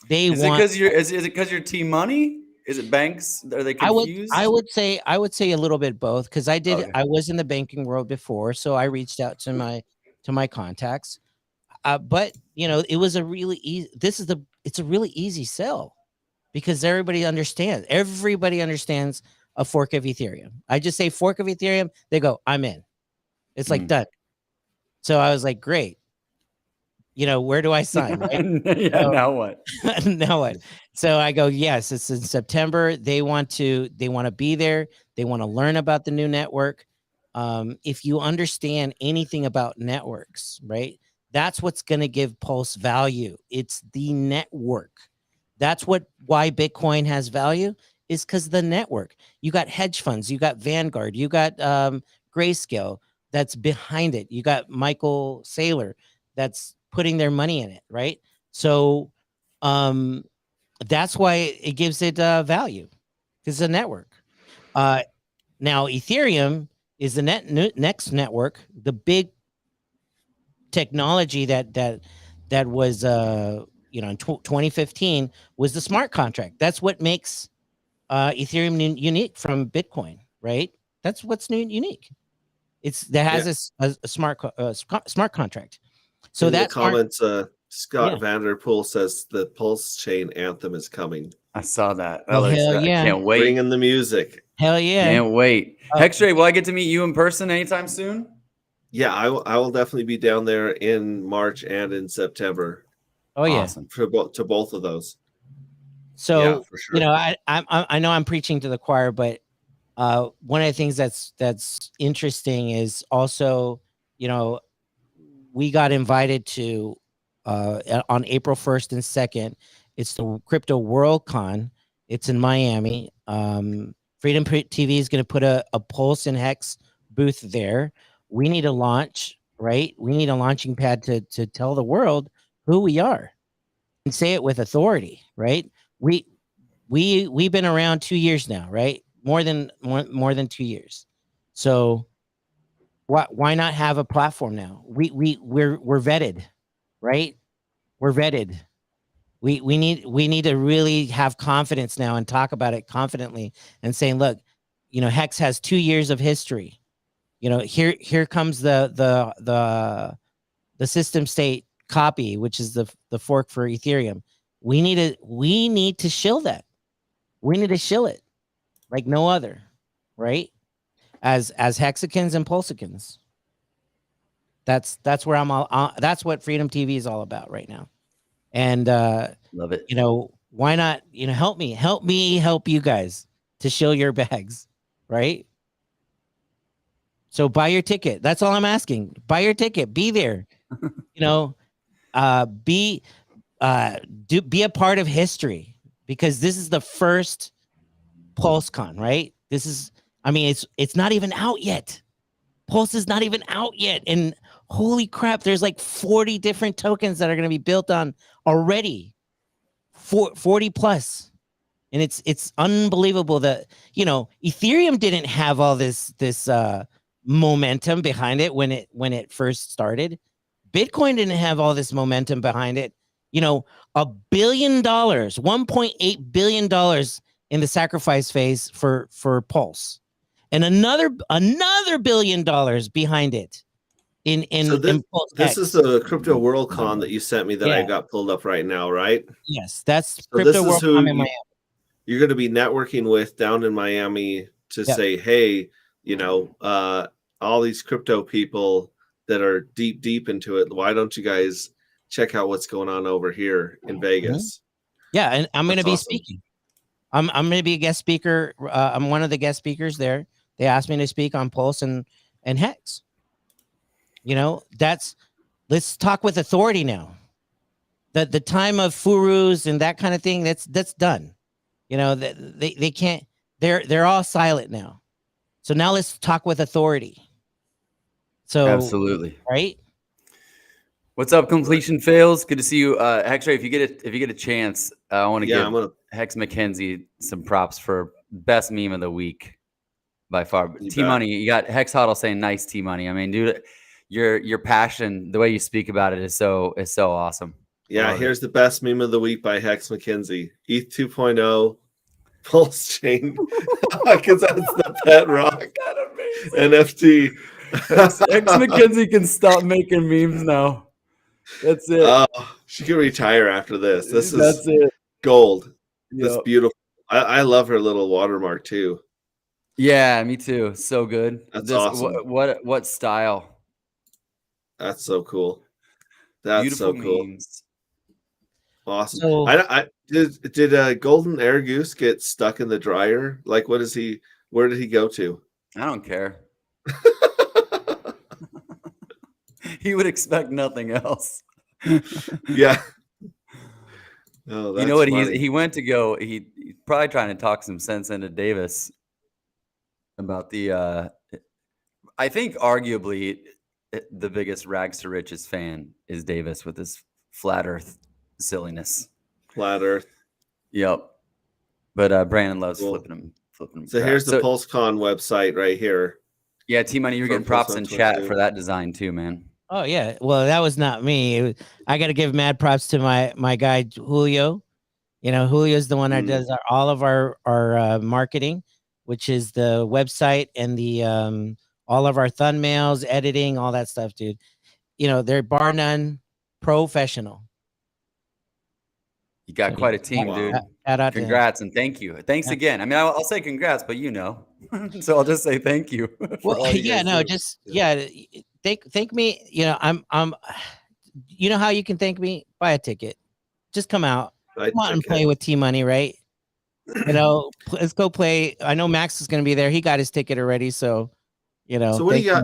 They Is want. is it because you're Team Money? Is it banks? Are they confused? I would say a little bit both, because I did. Okay. I was in the banking world before, so I reached out to my contacts. But it was a really easy. It's a really easy sell because everybody understands. Everybody understands a fork of Ethereum. I just say fork of Ethereum, they go, I'm in. It's like done. So I was like, great. Where do I sign? Right? Yeah. Now what? Now what? So I go, yes, it's in September. They want to be there. They want to learn about the new network. If you understand anything about networks, right? That's what's going to give Pulse value. It's the network. That's why Bitcoin has value, is because the network. You got hedge funds, you got Vanguard, you got Grayscale that's behind it. You got Michael Saylor that's putting their money in it, right? So that's why it gives it value, because it's a network. Now Ethereum is the next network, the big technology that was in 2015 was the smart contract. That's what makes Ethereum unique from Bitcoin, right? That's what's unique. That has a smart contract. So in the that comments, Scott Yeah. Vanderpool says the Pulse Chain anthem is coming. I saw that. Oh, hell yeah. I can't wait. Bring in the music. Hell yeah. Can't wait. Hexray, will I get to meet you in person anytime soon? Yeah, I will definitely be down there in March and in September. Oh yeah. Awesome. To both of those. So yeah, for sure. I know I'm preaching to the choir, but one of the things that's interesting is also, we got invited to on April 1st and 2nd. It's the Crypto World Con. It's in Miami. Freedom TV is going to put a Pulse and Hex booth there. We need a launch, right? We need a launching pad to tell the world who we are and say it with authority, right? We've been around 2 years now, right? More than 2 years. So why not have a platform now? We're vetted, right? We're vetted. We need to really have confidence now and talk about it confidently and saying, look, Hex has 2 years of history. Here comes the system state copy, which is the fork for Ethereum. We need to shill that. We need to shill it like no other, right? As Hexicans and Pulsicans. That's where I'm all. That's what Freedom TV is all about right now. And love it. Why not? Help me help you guys to shill your bags, right? So buy your ticket. That's all I'm asking. Buy your ticket. Be there. Be a part of history, because this is the first PulseCon, right? This is, it's not even out yet. Pulse is not even out yet. And holy crap, there's like 40 different tokens that are going to be built on already. 40 plus. And it's unbelievable that, Ethereum didn't have all this momentum behind it when it first started. Bitcoin didn't have all this momentum behind it. $1 billion, $1.8 billion in the sacrifice phase for Pulse, and another $1 billion behind it. So this is the Crypto World Con that you sent me that I got pulled up right now, right? Yes, that's so Crypto this is World who Con in Miami. You're going to be networking with down in Miami to say, hey, all these crypto people that are deep into it, why don't you guys check out what's going on over here in Vegas. Yeah, and I'm going to That's be awesome. speaking. I'm going to be a guest speaker. I'm one of the guest speakers there. They asked me to speak on Pulse and Hex. You know, let's talk with authority now. The time of furus and that kind of thing, that's done. You know, they can't. They're all silent now. So now let's talk with authority. So Absolutely. right. What's up, Completion Fails? Good to see you, Hexray. If you get a chance, I want to give Hex McKenzie some props for best meme of the week by far. T Money, you got Hex Huddle saying nice T Money. I mean, dude, your passion, the way you speak about it is so awesome. Yeah, here's the best meme of the week by Hex McKenzie. ETH 2.0 Pulse Chain, because that's the pet rock NFT. Hex McKenzie can stop making memes now. That's it. She can retire after this. That's it. Gold. Yep. That's beautiful. I love her little watermark too. Yeah, me too. So good. That's awesome. What style? That's so cool. That's beautiful so cool. Memes. Awesome. So, did Golden Air Goose get stuck in the dryer? Like, where did he go to? I don't care. He would expect nothing else. Yeah. Oh, you know what? He went to go. He's probably trying to talk some sense into Davis about the. I think arguably the biggest rags to riches fan is Davis with his flat Earth silliness. Flat Earth. Yep. But Brandon loves flipping him. So here's the PulseCon website right here. Yeah, T Money, you're getting props in chat for that design too, man. Oh yeah, well that was not me. I got to give mad props to my guy Julio. You know, Julio's the one that does all of our marketing, which is the website and the all of our thumbnails, editing, all that stuff, dude. You know, they're bar none professional. You got quite a team, dude. Congrats and thank you. Thanks again. I mean, I'll say congrats, but you know, so I'll just say thank you. Well, thank me. You know, I'm. You know how you can thank me? Buy a ticket. Just come out. Come on and play with T Money, right? You know, let's go play. I know Max is going to be there. He got his ticket already, so. You know, so what do you got?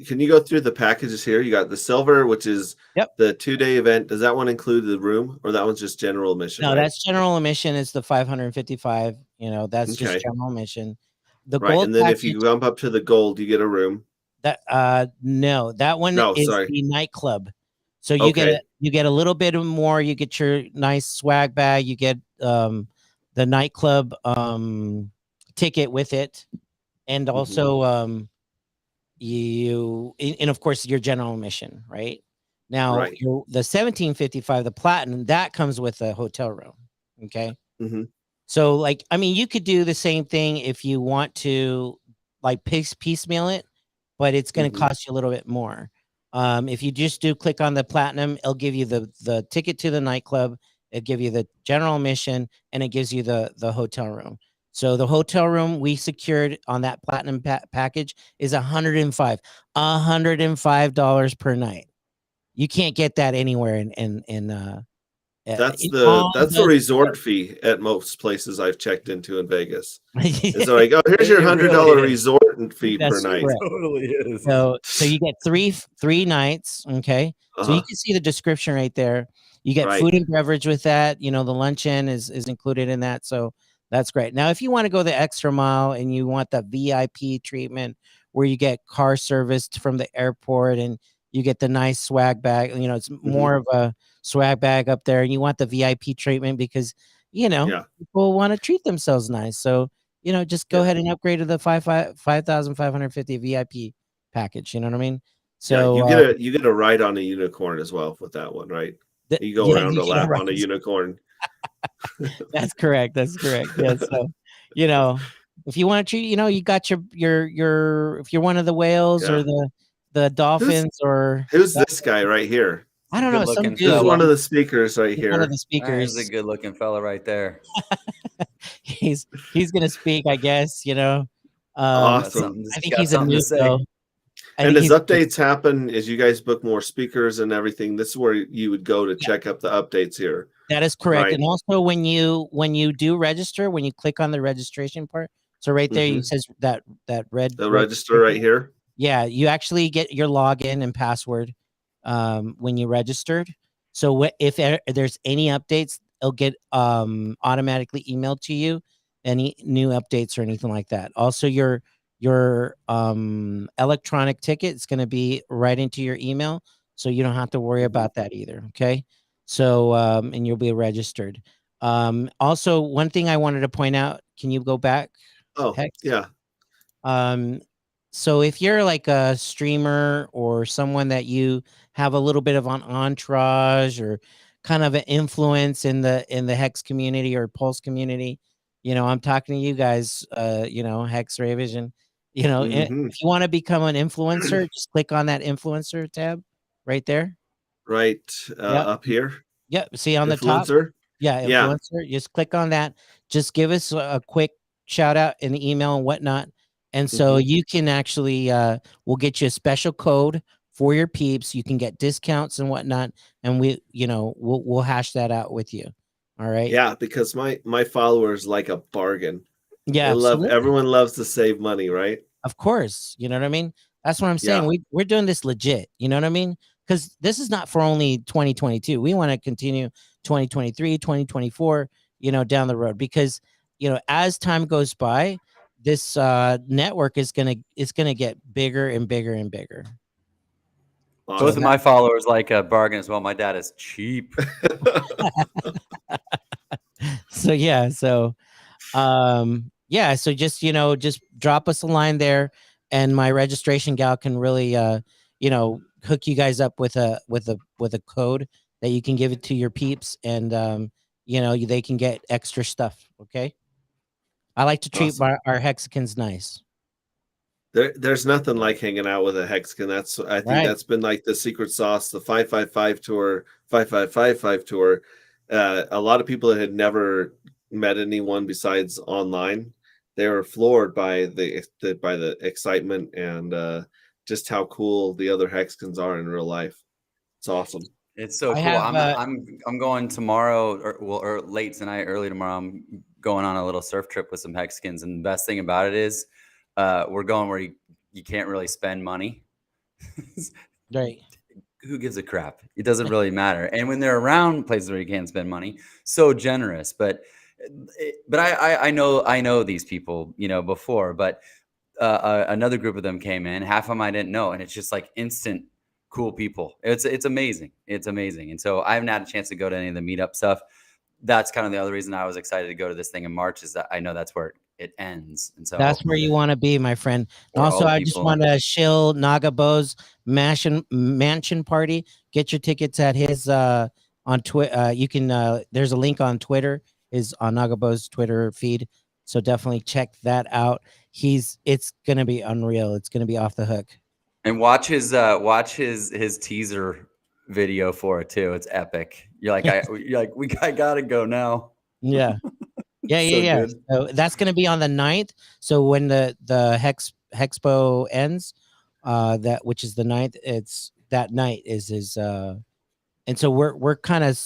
Can you go through the packages here? You got the silver, which is the 2-day event. Does that one include the room, or that one's just general admission? No, that's general admission. It's the 555. You know, that's just general admission. The gold, and then package, if you bump up to the gold, you get a room. That no, that one is the nightclub. So you get a little bit more. You get your nice swag bag. You get the nightclub ticket with it, and also and of course your general admission, right? Now the 1755, the platinum, that comes with a hotel room. Okay. So like, I mean, you could do the same thing if you want to like piecemeal it, but it's going to cost you a little bit more. If you just click on the platinum, it'll give you the ticket to the nightclub, it'll give you the general admission, and it gives you the hotel room. So the hotel room we secured on that platinum package is $105 per night. You can't get that anywhere that's the resort fee at most places I've checked into in Vegas. It's like, oh, here's your $100 resort fee per night. It totally is. So you get three nights. Okay. So you can see the description right there. You get food and beverage with that. You know, the luncheon is included in that. So that's great. Now, if you want to go the extra mile and you want the VIP treatment where you get car serviced from the airport and you get the nice swag bag, you know, it's more of a swag bag up there, and you want the VIP treatment because, you know, people want to treat themselves nice. So, you know, just go ahead and upgrade to the 5,550 VIP package. You know what I mean? So you get a ride on a unicorn as well with that one, right? You go around a lap on a unicorn. That's correct. Yeah. So, you know, if you want to treat, you know, you got your if you're one of the whales or the dolphins who's this guy right here? I don't know. Some dude. This is one of the speakers right here. One of the speakers. He's a good looking fella right there. he's gonna speak, I guess. You know. Awesome. I think he's a noob though. I And think as he's updates happen, as you guys book more speakers and everything, this is where you would go to yeah, check up the updates here, that is correct. right? And also when you do register, when you click on the registration part, so right there Hmm. it says that red The register right registration. here. Yeah, you actually get your login and password when you registered. So if there's any updates, it'll get automatically emailed to you. Any new updates or anything like that. Also, your electronic ticket is going to be right into your email, so you don't have to worry Mhm. about that either. Okay, so and you'll be registered. Also, one thing I wanted to point out. Can you go back, Oh, Hex? yeah. Um, so if you're like a streamer or someone that you have a little bit of an entourage or kind of an influence in the Hex community or Pulse community, I'm talking to you guys, Hex Ray Vision. Hmm. If you want to become an influencer, just click on that influencer tab right there. Right Yep. up here. Yep. See on the top. Influencer. Yeah, Yeah. influencer. Just click on that. Just give us a quick shout out in the email and whatnot. And so Hmm. you can actually we'll get you a special code for your peeps. You can get discounts and whatnot. And we'll hash that out with you. All right. Yeah, because my followers like a bargain. Yeah, absolutely. Everyone loves to save money, right? Of course, you know what I mean? That's what I'm saying. Yeah. We're doing this legit, you know what I mean? Because this is not for only 2022. We want to continue 2023, 2024, down the road. Because, as time goes by, this network is gonna get bigger and bigger and bigger. So Both of Awesome. my followers like a bargain as well. My dad is cheap. So just drop us a line there, and my registration gal can really hook you guys up with a code that you can give it to your peeps, and they can get extra stuff. Okay, I like to treat Awesome. our Hexicans nice. There's nothing like hanging out with a Hexican. I think Right. that's been like the secret sauce, the 555 tour, 5555 tour. A lot of people that had never met anyone besides online, they were floored by the excitement and just how cool the other Hexicans are in real life. It's awesome. It's so I cool. have I'm going tomorrow or late tonight, early tomorrow. I'm going on a little surf trip with some Hexicans, and the best thing about it is we're going where you can't really spend money. right. Who gives a crap? It doesn't really matter. And when they're around places where you can't spend money, so generous. But I know these people, before. But another group of them came in. Half of them I didn't know, and it's just like instant cool people. It's amazing. It's amazing. And so I haven't had a chance to go to any of the meetup stuff. That's kind of the other reason I was excited to go to this thing in March, is that I know that's where it ends. And so That's where you want to be, my friend. for all Also, the I just people, want to shill Nagabo's mansion party. Get your tickets at his on Twitter. You can there's a link on Twitter, is on Nagabo's Twitter feed. So definitely check that out. It's gonna be unreal. It's gonna be off the hook. and watch his teaser video for it too. It's epic. You're like I gotta go now. Yeah. Yeah, yeah, So yeah. good. So that's going to be on the 9th. So when the Hexpo ends, that which is the 9th, it's that night is his and so we're kind of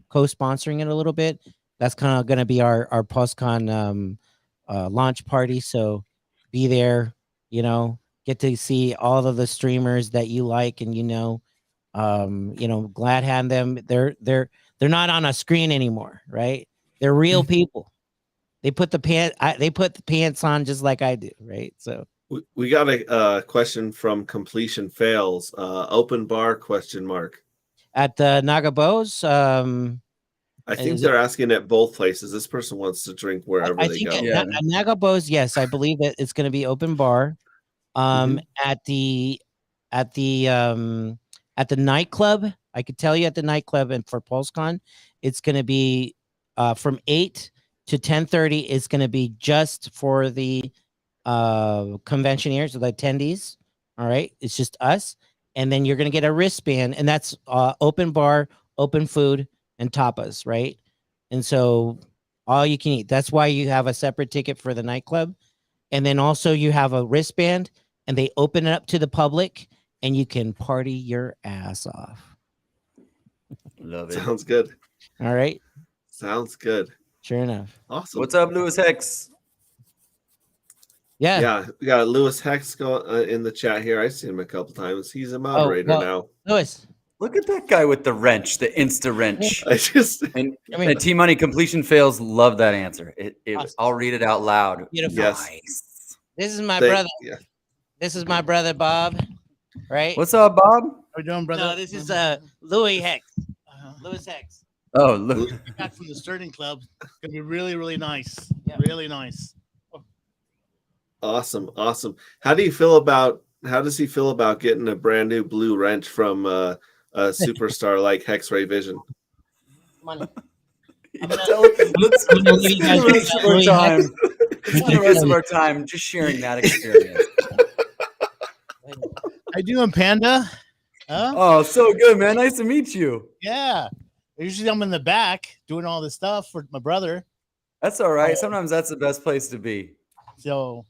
co-sponsoring it a little bit. That's kind of going to be our PulseCon launch party. So be there, get to see all of the streamers that you like, and glad hand them. They're not on a screen anymore, right? They're real people. They put the pants on just like I do, right? So We got a question from Completion Fails. Open bar question mark. at the Nagabos, I think is it, they're asking at both places. This person wants to drink wherever I they think go. Yeah. at Nagabos, yes, I believe that it's going to be open bar. Mhm. At the at the nightclub, I could tell you at the nightclub, and for PulseCon, it's going to be from 8 to 10:30. It's going to be just for the conventioneers or the attendees. All right, it's just us, and then you're going to get a wristband, and that's open bar, open food, and tapas, right? And so all you can eat. That's why you have a separate ticket for the nightclub, and then also you have a wristband. and they open it up to the public, and you can party your ass off. Love it. Sounds good. All right. Sounds good. Sure enough. Awesome. What's up, Lewis Hex? Yeah. Yeah, we got Lewis Hex in the chat here. I've seen him a couple times. He's a moderator now. Lewis. Look at that guy with the wrench, the Insta wrench. I just And T-Money completion fails. Love that answer. Awesome. I'll read it out loud. Beautiful. Yes. Nice. This is my brother. Yeah. This is my brother Bob. Right? What's up, Bob? How you doing, brother? No, this is Louis Hex. Lewis Hex. Oh, look. Back from the Sterling Club. It's gonna be really, really nice. Yeah. Really nice. Awesome. How does he feel about getting a brand new blue wrench from a superstar like Hex-Ray Vision? Come on. Let's spend the rest of our time just sharing that experience. How you doing, Panda? Huh? Oh, so good, man. Nice to meet you. Yeah. Usually I'm in the back doing all this stuff for my brother. That's all right. Sometimes that's the best place to be. So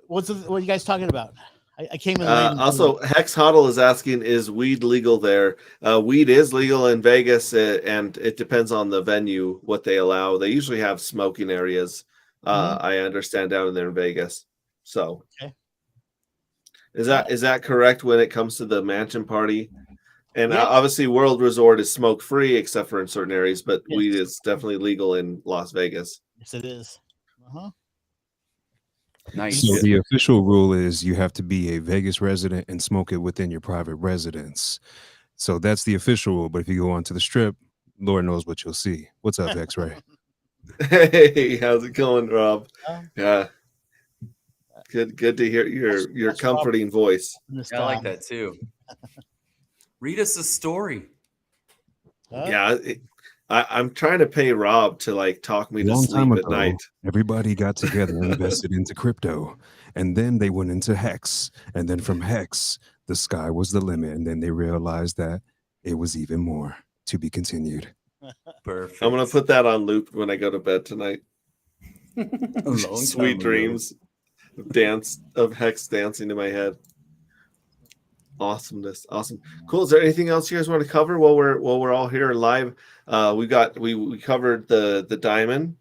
what are you guys talking about? I came in late. Also, Hex Huddle is asking, is weed legal there? Weed is legal in Vegas, and it depends on the venue, what they allow. They usually have smoking areas, I understand, down there in Vegas. So okay. Is that correct when it comes to the mansion party? And obviously World Resort is smoke-free, except for in certain areas, but weed is definitely legal in Las Vegas. Yes, it is. Uh-huh. Nice. So the official rule is you have to be a Vegas resident and smoke it within your private residence. So that's the official rule. But if you go onto the strip, Lord knows what you'll see. What's up, X-Ray? Hey, how's it going, Rob? Yeah. Good to hear your comforting voice. Yeah, I like that too. Read us a story. Yeah, I'm trying to pay Rob to like talk me to sleep at night. Everybody got together and invested into crypto, and then they went into Hex, and then from Hex, the sky was the limit, and then they realized that it was even more to be continued. Perfect. I'm gonna put that on loop when I go to bed tonight. Sweet dreams of Hex dancing in my head. Awesomeness. Awesome. Cool. Is there anything else you guys want to cover while we're all here live? We covered the diamond,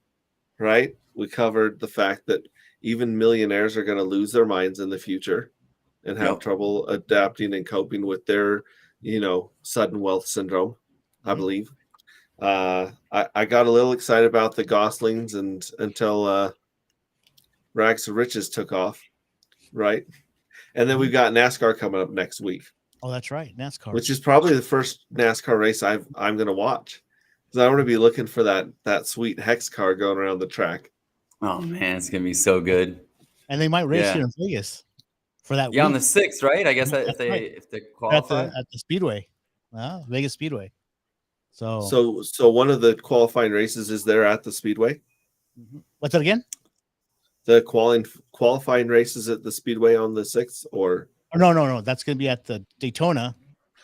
right? We covered the fact that even millionaires are going to lose their minds in the future and have trouble adapting and coping with their, sudden wealth syndrome, I believe. I got a little excited about the Goslings until Rags to Riches took off, right? And then we've got NASCAR coming up next week. Oh, that's right, NASCAR. Which is probably the first NASCAR race I'm going to watch. Because I want to be looking for that sweet Hex car going around the track. Oh, man, it's going to be so good. And they might race here in Vegas for that week. On the 6th, right? I guess if they qualify. At the Speedway. Vegas Speedway. So one of the qualifying races is there at the Speedway? What's that again? The qualifying races at the Speedway on the 6th, or no, that's going to be at the Daytona.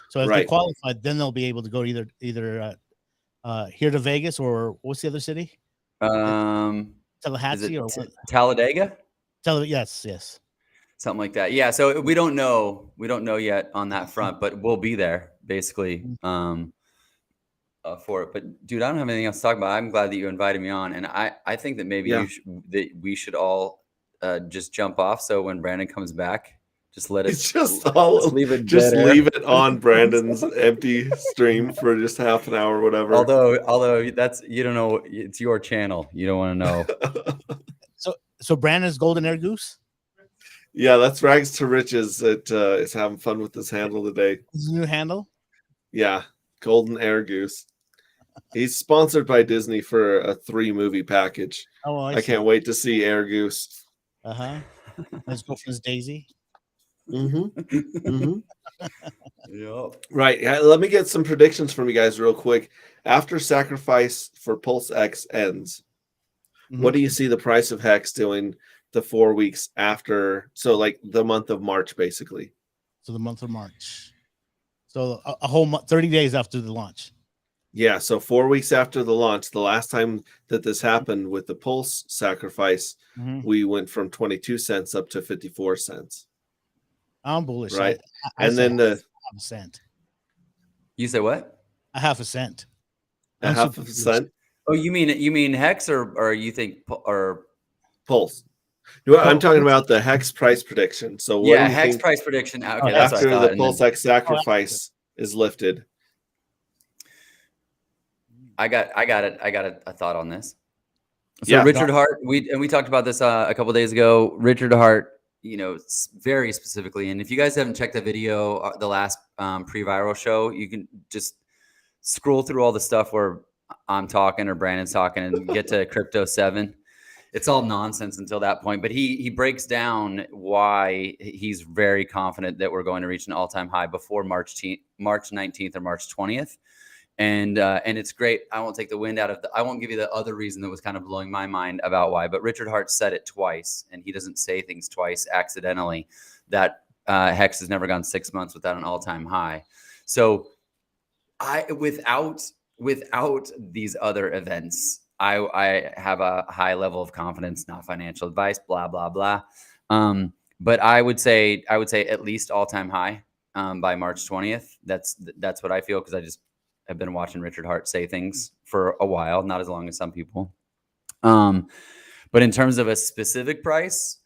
So if they qualify, then they'll be able to go either here to Vegas, or what's the other city? Tallahassee or what? Talladega? Yes. Something like that. Yeah. So we don't know yet on that front, but we'll be there basically for it. But dude, I don't have anything else to talk about. I'm glad that you invited me on, and I think that maybe we should all just jump off. So when Brandon comes back, just let it leave it on Brandon's empty stream for just half an hour or whatever. Although that's, you don't know, it's your channel. You don't want to know. So Brandon's Golden Air Goose. Yeah, that's Rags to Riches. That is having fun with this handle today. His new handle. Yeah, Golden Air Goose. He's sponsored by Disney for a 3-movie package. Oh, I can't wait to see Air Goose. Let's go for his Daisy. Yep. Right. Let me get some predictions from you guys real quick. After sacrifice for PulseX ends, what do you see the price of Hex doing the 4 weeks after? So like the month of March, basically. So the month of March. So a whole month, 30 days after the launch. Yeah, so 4 weeks after the launch, the last time that this happened with the Pulse sacrifice, we went from 22 cents up to 54 cents. I'm bullish. Right. I And say then the half a cent. You say what? A half a cent. a I'm half super of a bullish. cent Oh, you mean Hex or you think or Pulse. No, I'm Pulse. talking about the Hex price prediction. So what yeah, do you Hex think price prediction. Okay, Oh, that's what I after thought. the PulseX sacrifice is lifted? I got a thought on this. So Yeah. Richard Hart, we talked about this a couple days ago. Richard Hart, very specifically, and if you guys haven't checked the video, the last pre-viral show, you can just scroll through all the stuff where I'm talking or Brandon's talking and get to Crypto 7. It's all nonsense until that point, but he breaks down why he's very confident that we're going to reach an all-time high before March 19th or March 20th. And it's great. I won't take the wind out of I won't give you the other reason that was kind of blowing my mind about why, but Richard Hart said it twice, and he doesn't say things twice accidentally, that Hex has never gone 6 months without an all-time high. So without these other events, I have a high level of confidence, not financial advice, blah, blah, blah. But I would say at least all-time high by March 20th. That's what I feel, because I've been watching Richard Hart say things for a while, not as long as some people. But in terms of a specific price,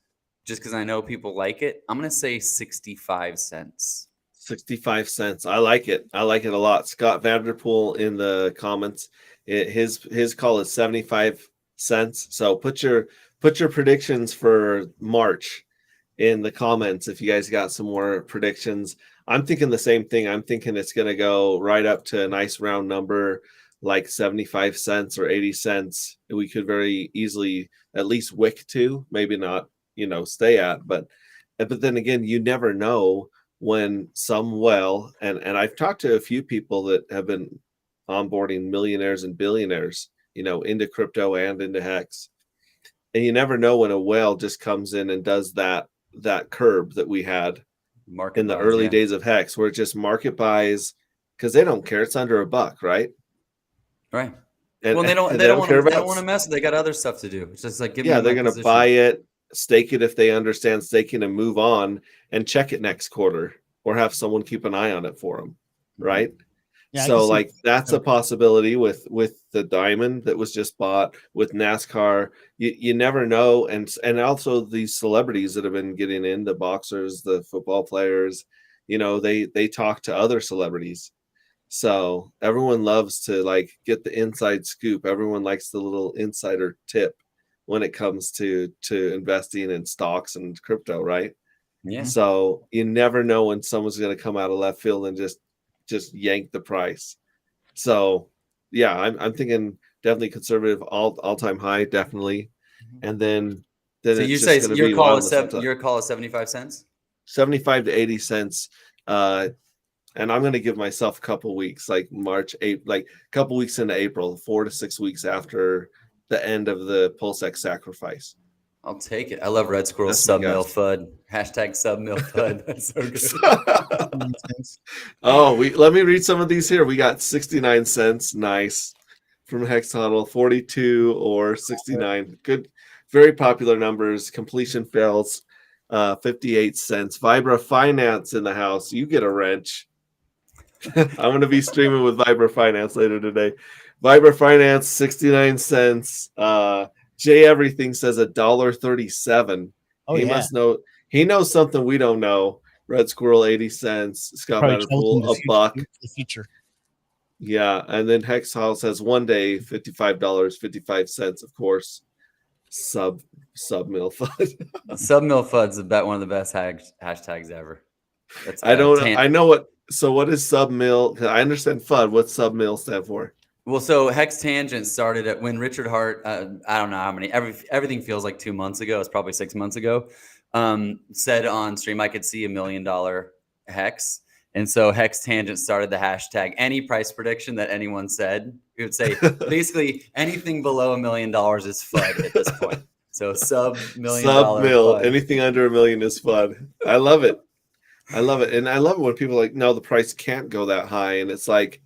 just because I know people like it, I'm going to say 65 cents. 65 cents. I like it. I like it a lot. Scott Vanderpool in the comments, his call is 75 cents. So put your predictions for March in the comments if you guys got some more predictions. I'm thinking the same thing. I'm thinking it's going to go right up to a nice round number like 75 cents or 80 cents. We could very easily at least wick to, maybe not, stay at, but then again, you never know when and I've talked to a few people that have been onboarding millionaires and billionaires, into crypto and into Hex. And you never know when a whale just comes in and does that curb that we had Market in the buys, early days of Hex, where it just market buys because they don't care. It's under $1, right? Right. And, well, they don't want to mess. They got other stuff to do. It's just like, they're going to buy it, stake it if they understand staking, and move on and check it next quarter, or have someone keep an eye on it for them, right? Yeah, so that's a possibility with the diamond that was just bought, with NASCAR. You never know. And also these celebrities that have been getting into boxers, the football players, they talk to other celebrities. So everyone loves to get the inside scoop. Everyone likes the little insider tip when it comes to investing in stocks and crypto, right? Yeah. So you never know when someone's going to come out of left field and just yank the price. So yeah, I'm thinking definitely conservative, all-time high, definitely. And then so it's you just say going to your be call is 75 cents? 75 to 80 cents. And I'm going to give myself a couple weeks, like March, April, like a couple weeks into April, 4 to 6 weeks after the end of the PulseX sacrifice. I'll take it. I love Red Squirrel sub-mil FUD. #sub-mil FUD. That's so good. Let me read some of these here. We got 69 cents. Nice. From Hex Huddle, 42 or 69. Good. Very popular numbers. Completion fails, 58 cents. Vibra Finance in the house. You get a wrench. I'm going to be streaming with Vibra Finance later today. Vibra Finance, 69 cents. Jay Everything says $1.37. Must know. He knows something we don't know. Red Squirrel, 80 cents. Scott Matterpool, $1. The future. Yeah, and then Hex House says one day, $55.55. Of course, sub mil FUD. Sub-mil FUD's one of the best hashtags ever. That's, I don't know. I know what. So what is sub mil? I understand FUD. What's sub mil stand for? Well, so Hex Tangent started at when Richard Hart, I don't know how many, everything feels like 2 months ago. It's probably 6 months ago. Said on stream, I could see $1 million Hex. And so Hex Tangent started the hashtag. Any price prediction that anyone said, we would say basically anything below $1 million is FUD at this point. So sub-$1 million. Sub-mil. Anything under $1 million is FUD. I love it. I love it. And I love it when people are like, no, the price can't go that high. And it's like,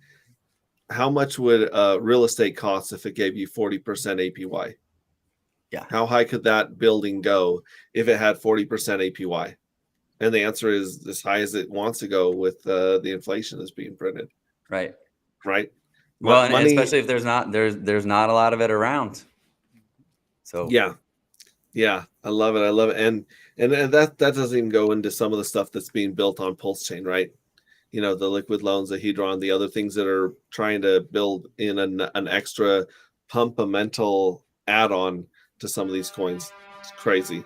how much would real estate cost if it gave you 40% APY? Yeah. How high could that building go if it had 40% APY? And the answer is as high as it wants to go with the inflation that's being printed. Right. Right. Well, and Money, especially if there's not a lot of it around. So yeah, I love it. And that doesn't even go into some of the stuff that's being built on Pulse Chain, right? You know, the liquid loans, the Hedron, the other things that are trying to build in an extra pumpamental add-on to some of these coins. It's crazy.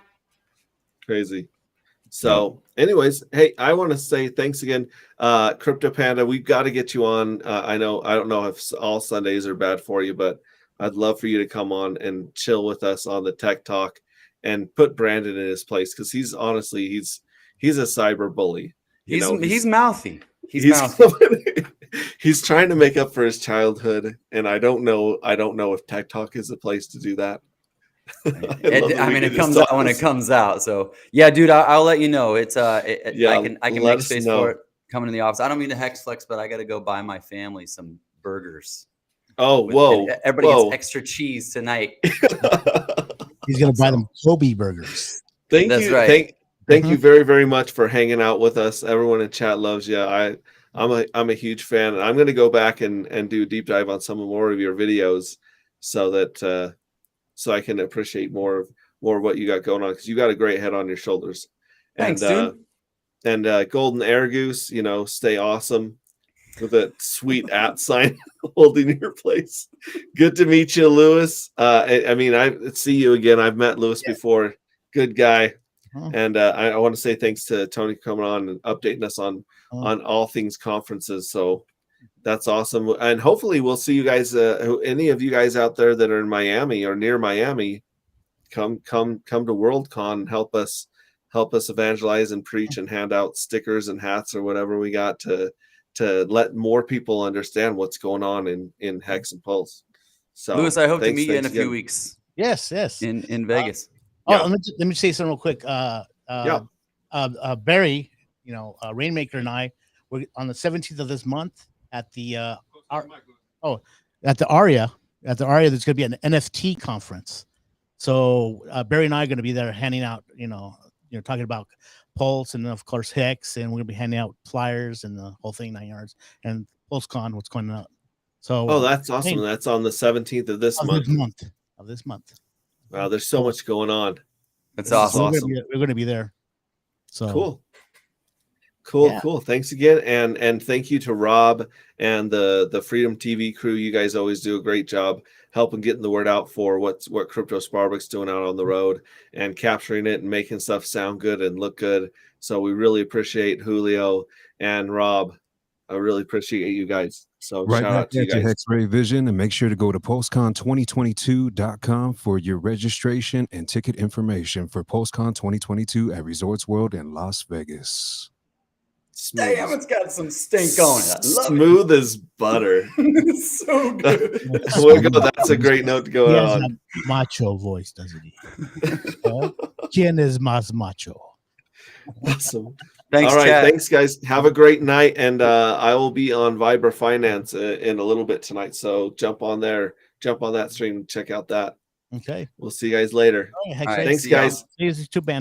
So anyways, hey, I want to say thanks again, Crypto Panda. We've got to get you on. I don't know if all Sundays are bad for you, but I'd love for you to come on and chill with us on the Tech Talk and put Brandon in his place, because he's a cyber bully. he's mouthy. He's mouthy. He's trying to make up for his childhood, and I don't know if Tech Talk is the place to do that. It comes out when it comes out. So yeah, dude, I'll let you know. It's I can make space for it coming in the office. I don't mean to hex flex, but I got to go buy my family some burgers. Oh, whoa! Everybody gets extra cheese tonight. He's gonna buy them Kobe burgers. Thank you very, very much for hanging out with us. Everyone in chat loves you. I'm a huge fan, and I'm going to go back and do a deep dive on some more of your videos, so that so I can appreciate more of what you got going on, because you got a great head on your shoulders. Thanks, dude. And Golden Air Goose, stay awesome with a sweet @ sign holding your place. Good to meet you, Lewis. I see you again. I've met Lewis before. Good guy. And I want to say thanks to Tony for coming on and updating us on all things conferences. So that's awesome. And hopefully we'll see you guys. Any of you guys out there that are in Miami or near Miami, come to WorldCon and help us evangelize and preach and hand out stickers and hats or whatever we got to let more people understand what's going on in Hex and Pulse. So Lewis, I hope to meet you in a few weeks. Yes. In Vegas. Let me say something real quick. Barry, Rainmaker and I were on the 17th of this month at the Aria. There's going to be an NFT conference. So Barry and I are going to be there handing out, talking about Pulse and of course Hex, and we're going to be handing out flyers and the whole thing, 9 yards, and PulseCon, what's going on. So that's awesome. That's on the 17th of this month. Of this month. Wow, there's so much going on. That's awesome. We're going to be there. So cool. Thanks again, and thank you to Rob and the Freedom TV crew. You guys always do a great job helping getting the word out for what Crypto Sparbook's doing out on the road and capturing it and making stuff sound good and look good. So we really appreciate Julio and Rob. I really appreciate you guys. So right shout out to you guys. Hexray Vision, and make sure to go to PulseCon2022.com for your registration and ticket information for PulseCon 2022 at Resorts World in Las Vegas. Damn, it's got some stink on it. Smooth as butter. It's so good. That's a great note to go on. He has a macho voice, doesn't he? ¿Quién es más macho? Awesome. Thanks, all right, Chad. Thanks, guys. Have a great night, and I will be on Vibra Finance in a little bit tonight. So jump on that stream and check out that. Okay. We'll see you guys later. All right, Thanks, guys. See you too, band.